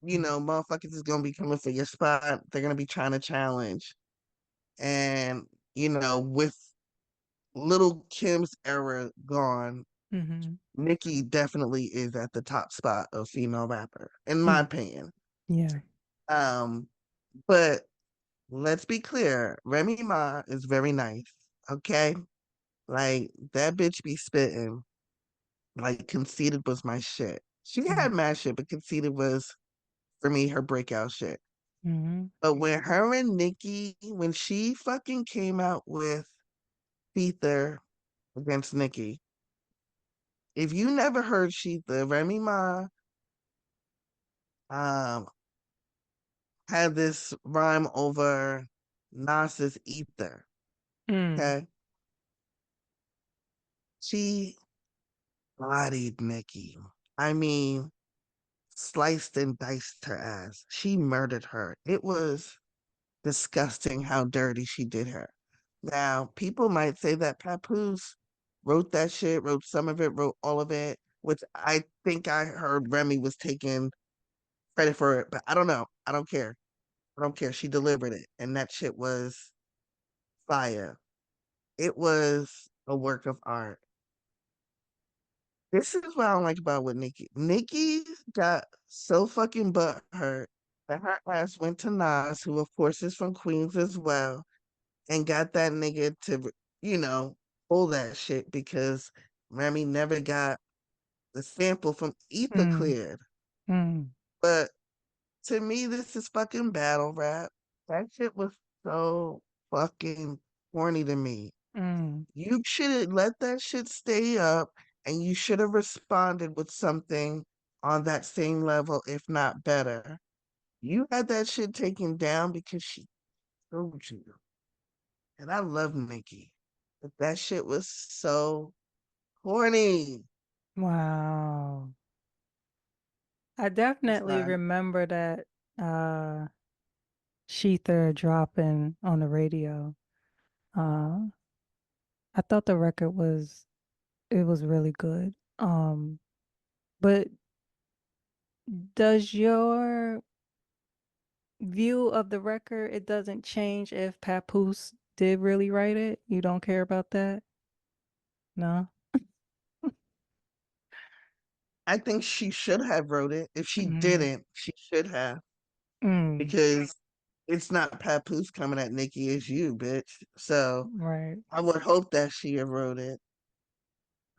motherfuckers is gonna be coming for your spot. They're gonna be trying to challenge. And, with Little Kim's era gone, Mm-hmm. Nikki definitely is at the top spot of female rapper, in my Mm. opinion. Yeah. Um, but let's be clear, Remy Ma is very nice. Okay? Like that bitch be spitting. Like Conceited was my shit. She had mad shit, but Conceited was for me her breakout shit. Mm-hmm. But when her and Nicki, when she fucking came out with Feather against Nicki, if you never heard Sheetha, Remy Ma um had this rhyme over Nas's Ether. Mm. Okay. She bodied Nicki. I mean, sliced and diced her ass. She murdered her. It was disgusting how dirty she did her. Now, people might say that Papoose wrote that shit, wrote some of it, wrote all of it, which I think I heard Remy was taking credit for it, but I don't know. I don't care. I don't care. She delivered it. And that shit was fire. It was a work of art. This is what I don't like about with Nicki. Nicki got so fucking butthurt that her ass went to Nas, who of course is from Queens as well, and got that nigga to, you know, pull that shit because Remy never got the sample from Ether Mm, cleared. mm, But to me, this is fucking battle rap. That shit was so fucking corny to me. mm. You should have let that shit stay up and you should have responded with something on that same level, if not better. You had that shit taken down because she told you. And I love Nicki. But that shit was so corny. Wow. I I'm definitely sorry. remember that uh Sheether dropping on the radio. Uh I thought the record was it was really good. But does your view of the record it doesn't change if Papoose did really write it? You don't care about that? No? I think she should have wrote it. If she Mm, didn't, she should have. mm, Because it's not Papoose coming at Nicki, it's you, bitch. So right. I would hope that she have wrote it.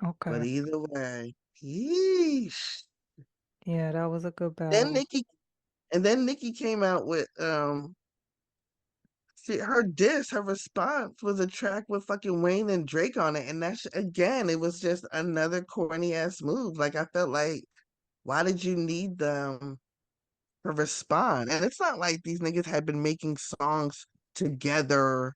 But Okay. either way, yeesh. Yeah, that was a good Then battle. Nicki and then Nicki came out with her diss, her response was a track with fucking Wayne and Drake on it. And that's again, it was just another corny ass move. Like I felt like, why did you need them to respond? And it's not like these niggas had been making songs together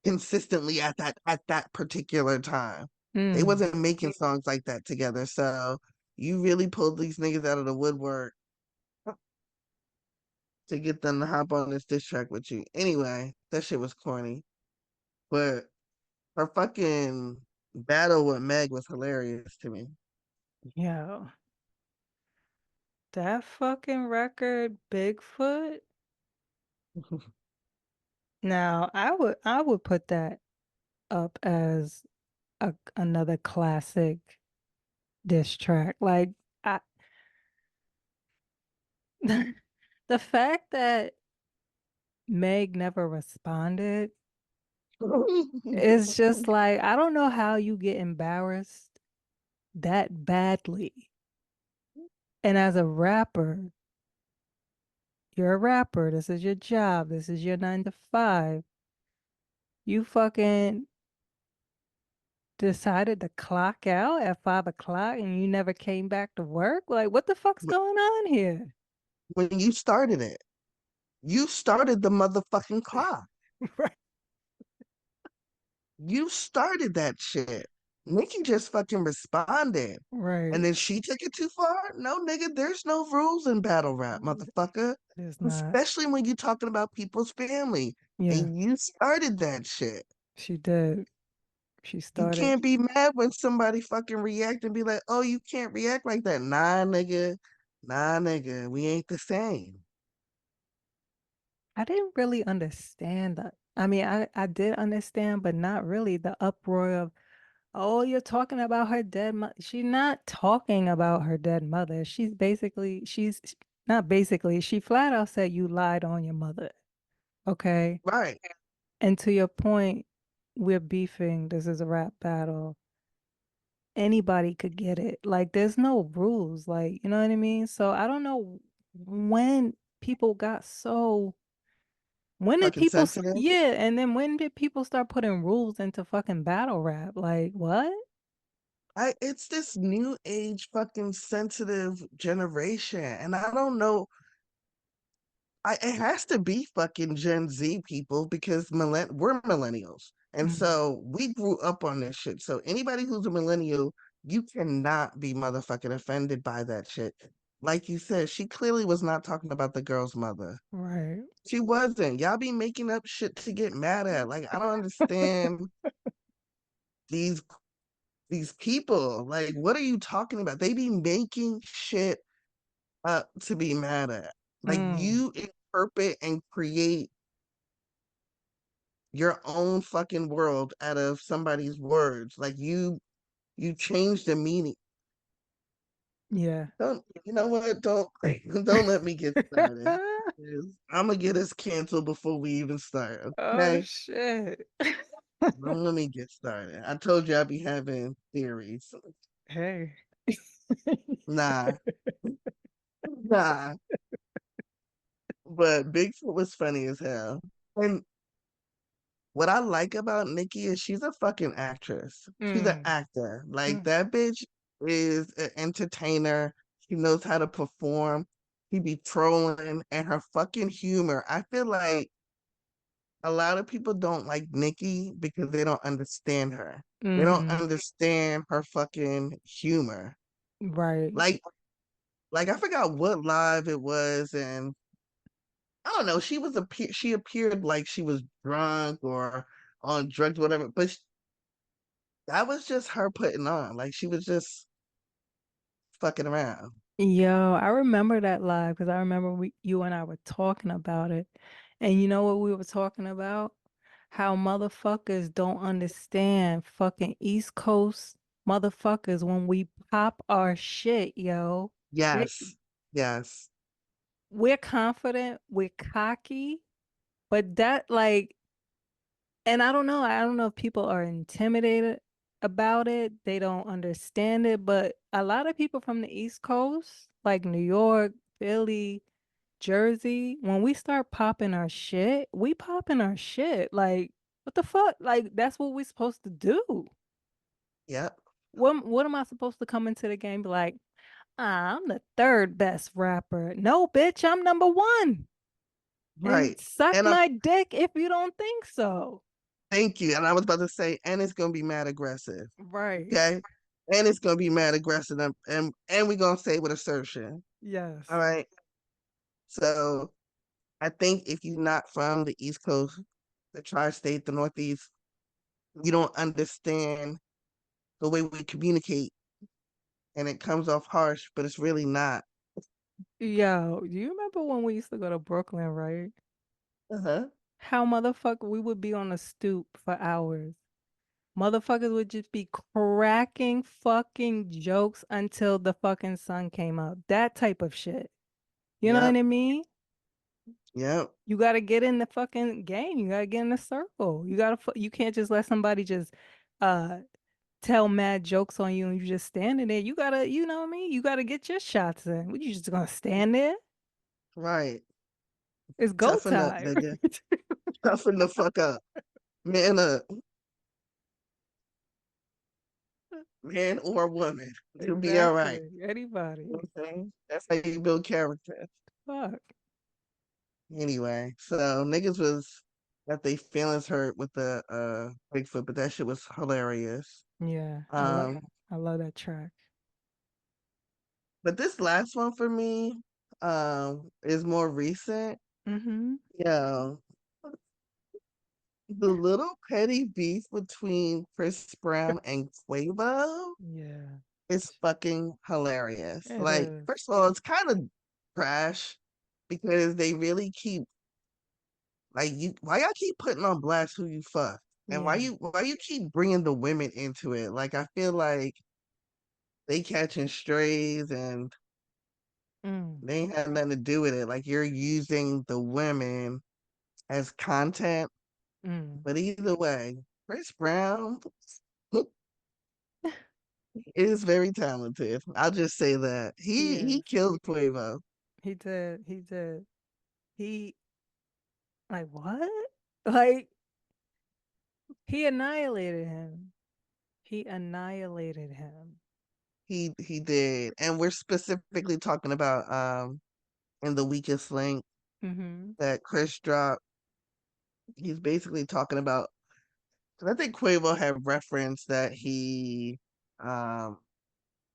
consistently at that particular time. They Mm, wasn't making songs like that together. So you really pulled these niggas out of the woodwork to get them to hop on this diss track with you. Anyway, that shit was corny. But her fucking battle with Meg was hilarious to me. yeah. That fucking record, Bigfoot. Now, I would put that up as another classic diss track. Like I the fact that Meg never responded is just like I don't know how you get embarrassed that badly. And as a rapper, you're a rapper. This is your job. This is your 9 to 5. You fucking decided to clock out at 5 o'clock and you never came back to work? Like, what the fuck's going on here? When you started it, you started the motherfucking clock. Right. You started that shit. Nicki just fucking responded. And Right. then she took it too far? No, nigga, there's no rules in battle rap, motherfucker. It's not. Especially when you're talking about people's family. Yeah, And you started that shit. she did. She You started. can't be mad when somebody fucking react and be like, oh, you can't react like that. Nah, nigga. Nah, nigga. We ain't the same. I didn't really understand that. I mean, I did understand, but not really the uproar of, oh, you're talking about her dead mother. She's not talking about her dead mother. She's not basically, she flat out said you lied on your mother. Okay. Right. And to your point, we're beefing. This is a rap battle. Anybody could get it. Like, there's no rules. Like, you know what I mean? So I don't know when people got so. When did Fucking people, sensitive. yeah, and then when did people start putting rules into fucking battle rap? Like, what? It's this new age fucking sensitive generation. And I don't know. It has to be fucking Gen Z people because we're millennials. And Mm, so we grew up on this shit. So anybody who's a millennial, you cannot be motherfucking offended by that shit. Like you said, she clearly was not talking about the girl's mother. right. She wasn't. Y'all be making up shit to get mad at. Like I don't understand these these people. Like what are you talking about? They be making shit up to be mad at. Like Mm, you interpret and create your own fucking world out of somebody's words. Like you change the meaning. Yeah. Don't you know what? Don't don't let me get started. 'Cause I'm gonna get us canceled before we even start. Oh Okay? shit. Don't let me get started. I told you I'd be having theories. Hey. Nah, nah. But Bigfoot was funny as hell. And what I like about Nikki is she's a fucking actress. She's an Mm, actor. Like mm, that bitch is an entertainer. She knows how to perform. She be trolling and her fucking humor. I feel like a lot of people don't like Nikki because they don't understand her. They don't mm-hmm. understand her fucking humor. Right. Like like I forgot what live it was, and I don't know. She appeared like she was drunk or on drugs, whatever. But that was just her putting on. Like she was just fucking around. Yo, I remember that live because I remember you and I were talking about it. And you know what we were talking about? How motherfuckers don't understand fucking East Coast motherfuckers when we pop our shit, yo. They, Yes, yes, we're confident, we're cocky, but that like, and I don't know if people are intimidated about it. They don't understand it, but a lot of people from the East Coast, like New York, Philly, Jersey, when we start popping our shit, we popping our shit. Like, what the fuck? Like, that's what we're supposed to do. yep, What am I supposed to come into the game and be like, I'm the third best rapper? No, bitch, I'm number one. And right. suck And I my dick if you don't think so. thank you. And I was about to say, and it's gonna be mad aggressive. Right. Okay, and it's gonna be mad aggressive, and we're gonna say with assertion. All Yes. right. So I think if you're not from the East Coast, the tri-state, the Northeast, you don't understand the way we communicate, and it comes off harsh, but it's really not. Yo, do you remember when we used to go to Brooklyn, right? Uh-huh. How motherfucker we would be on the stoop for hours. Motherfuckers would just be cracking fucking jokes until the fucking sun came up. That type of shit. You know what Yep. I mean? Yep. You got to get in the fucking game. You got to get in the circle. You can't just let somebody just uh tell mad jokes on you and you just standing there. You got to, you know what I mean? You got to get your shots in. What, you just going to stand there? Right. It's go Toughen up, time. nigga. Toughen the fuck up. Man up. Man or woman. It'll be all right. Exactly. Anybody. You know what I'm saying? That's how you build character. Fuck. Anyway, so niggas was got they feelings hurt with the Bigfoot, but that shit was hilarious. Yeah, Um, I love that track. but this last one for me is more recent. Mm-hmm. Yeah, the little petty beef between Chris Brown and Quavo Yeah, is fucking hilarious. it Like, is. first of all, it's kind of trash because they really keep like you. Why y'all keep putting on blast who you fuck, and Yeah. why you keep bringing the women into it? Like, I feel like they catching strays and Mm, they ain't have nothing to do with it. Like, you're using the women as content. mm. But either way, Chris Brown is very talented. I'll just say that He he is. killed Quavo. He did. He did. He like what? Like he annihilated him. He annihilated him. He did, and we're specifically talking about in the weakest link Mm-hmm. that Chris dropped. He's basically talking about. 'Cause I think Quavo had referenced that he um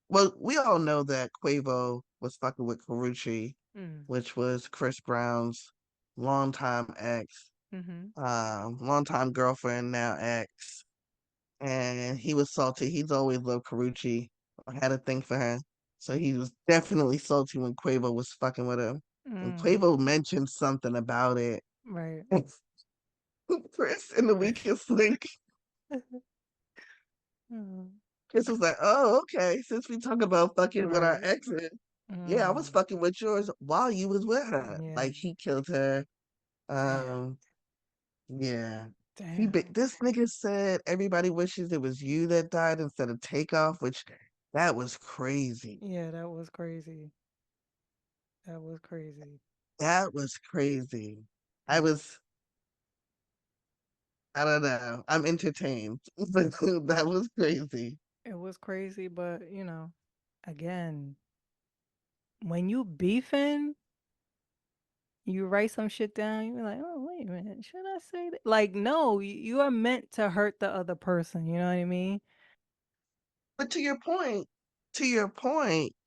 well, we all know that Quavo was fucking with Karuchi, Mm. which was Chris Brown's longtime ex, Mm-hmm. longtime girlfriend, now ex. And he was salty. He's always loved Karuchi. I had a thing for her. So he was definitely salty when Quavo was fucking with him. And Mm. Quavo mentioned something about it. Right. Chris in the weakest link. Mm, Chris was like, "Oh, okay. Since we talk about fucking with our right. exes, yeah, I was Mm, fucking with yours while you was with her. yeah. Like he killed her. Damn. Um, yeah. Damn. This nigga said everybody wishes it was you that died instead of Takeoff, which that was crazy. Yeah, that was crazy. That was crazy. That was crazy. I Yeah. was, I don't know. I'm entertained, but that was crazy. It was crazy, but again, when you beefing, you write some shit down, you're like, oh, wait a minute, should I say that? Like, no, you are meant to hurt the other person, you know what I mean? But to your point,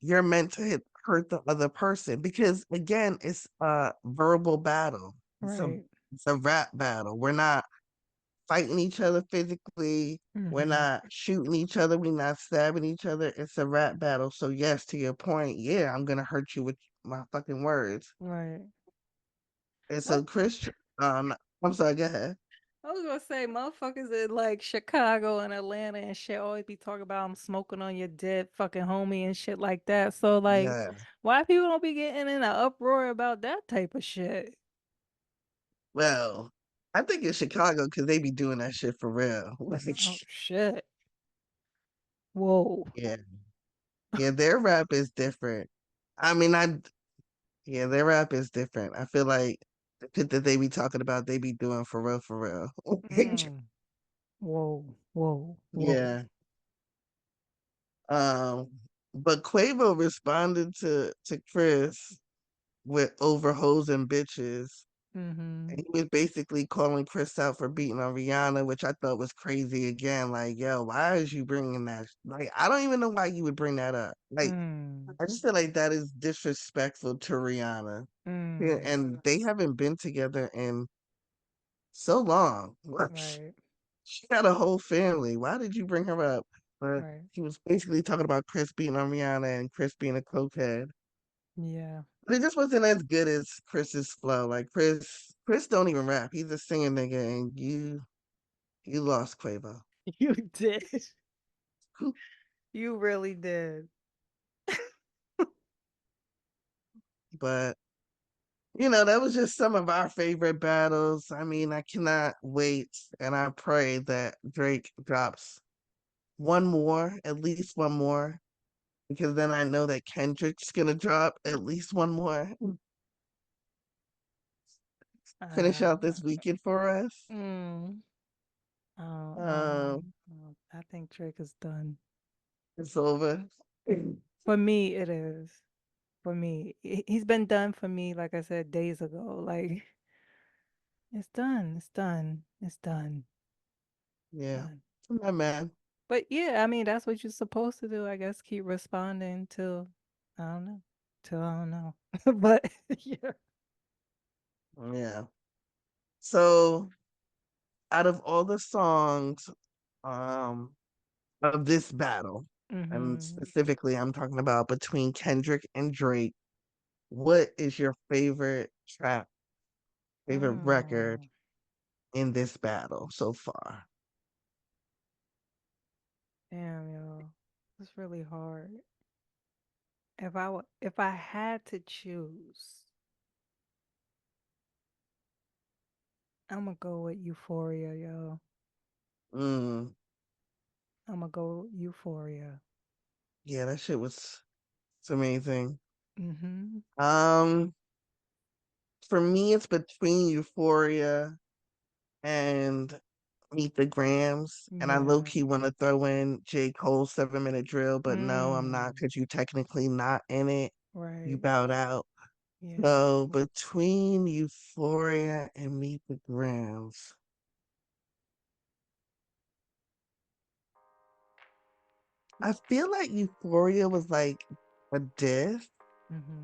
you're meant to hurt the other person because again, it's a verbal battle. Right. It's a rap battle. We're not fighting each other physically. We're Mm-hmm. not shooting each other. We're not stabbing each other. It's a rap battle. So yes, to your point, yeah, I'm gonna hurt you with my fucking words. Right. And so Well, Chris, I'm sorry, go ahead. I was gonna say, motherfuckers in like Chicago and Atlanta and shit always be talking about I'm smoking on your dead fucking homie and shit like that. So like, Yeah. why people don't be getting in an uproar about that type of shit? Well, I think in Chicago because they be doing that shit for real. Like, Oh shit. Whoa. yeah, yeah, their rap is different. I mean, yeah, their rap is different. I feel like the shit that they be talking about, they be doing for real, for real. Mm. Whoa. Whoa. Whoa. Yeah. Um, but Quavo responded to Chris with over hoes and bitches. Mm-hmm. And he was basically calling Chris out for beating on Rihanna, which I thought was crazy again. Like, yo, why is you bringing that? Like, I don't even know why you would bring that up. Like, Mm. I just feel like that is disrespectful to Rihanna. Yeah, Mm. and they haven't been together in so long. Like, Right. she got a whole family. Why did you bring her up? But Right. he was basically talking about Chris beating on Rihanna and Chris being a cokehead. Yeah. But it just wasn't as good as Chris's flow. Like Chris don't even rap. He's a singing nigga, and you lost Quavo. You did. You really did. But that was just some of our favorite battles. I mean, I cannot wait, and I pray that Drake drops one more, at least one more, because then I know that Kendrick's gonna drop at least one more. Finish out Uh, this weekend for us. mm, I don't know. Um, I think Drake is done. it's over. For me, it is. For me, he's been done for me. Like I said days ago. Like it's done. It's done. It's done. Yeah, Done. my man. But yeah, I mean that's what you're supposed to do. I guess keep responding till I don't know. Till I don't know. But yeah. Yeah. So out of all the songs um of this battle, and Mm-hmm. specifically I'm talking about between Kendrick and Drake, what is your favorite track, favorite record Mm. in this battle so far? Damn, yo. It's really hard. If I had to choose, I'm gonna go with Euphoria, yo. Mm, I'm gonna go Euphoria. yeah, that shit was it's amazing. Mm-hmm. Um, for me, it's between Euphoria and Meet the Grams, and I low Yeah. key want to throw in J. Cole's 7 Minute Drill, but no, I'm not Mm. because you technically not in it. You Right. bowed out. Yeah. So between Euphoria and Meet the Grams, I feel like Euphoria was like a diss, Mm-hmm.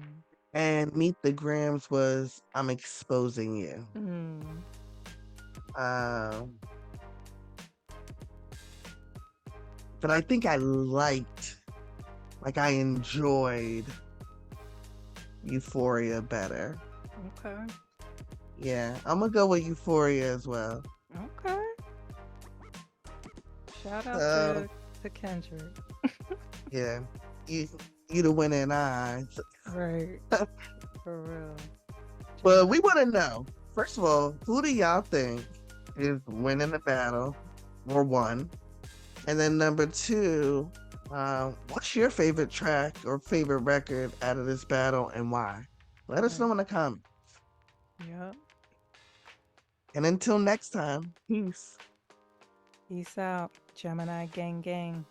and Meet the Grams was I'm exposing you. Mm. Um, but I think I enjoyed Euphoria better. Okay. Yeah, I'm gonna go with Euphoria as well. Okay. Shout out So to Kendrick. yeah, you you the winner in our eyes. Right. For real. But Gemini. we want to know, first of all, who do y'all think is winning the battle, or one? And then number two, what's your favorite track or favorite record out of this battle and why? Let us Right. know in the comments. Yep. And until next time, peace. Peace out. Gemini gang gang.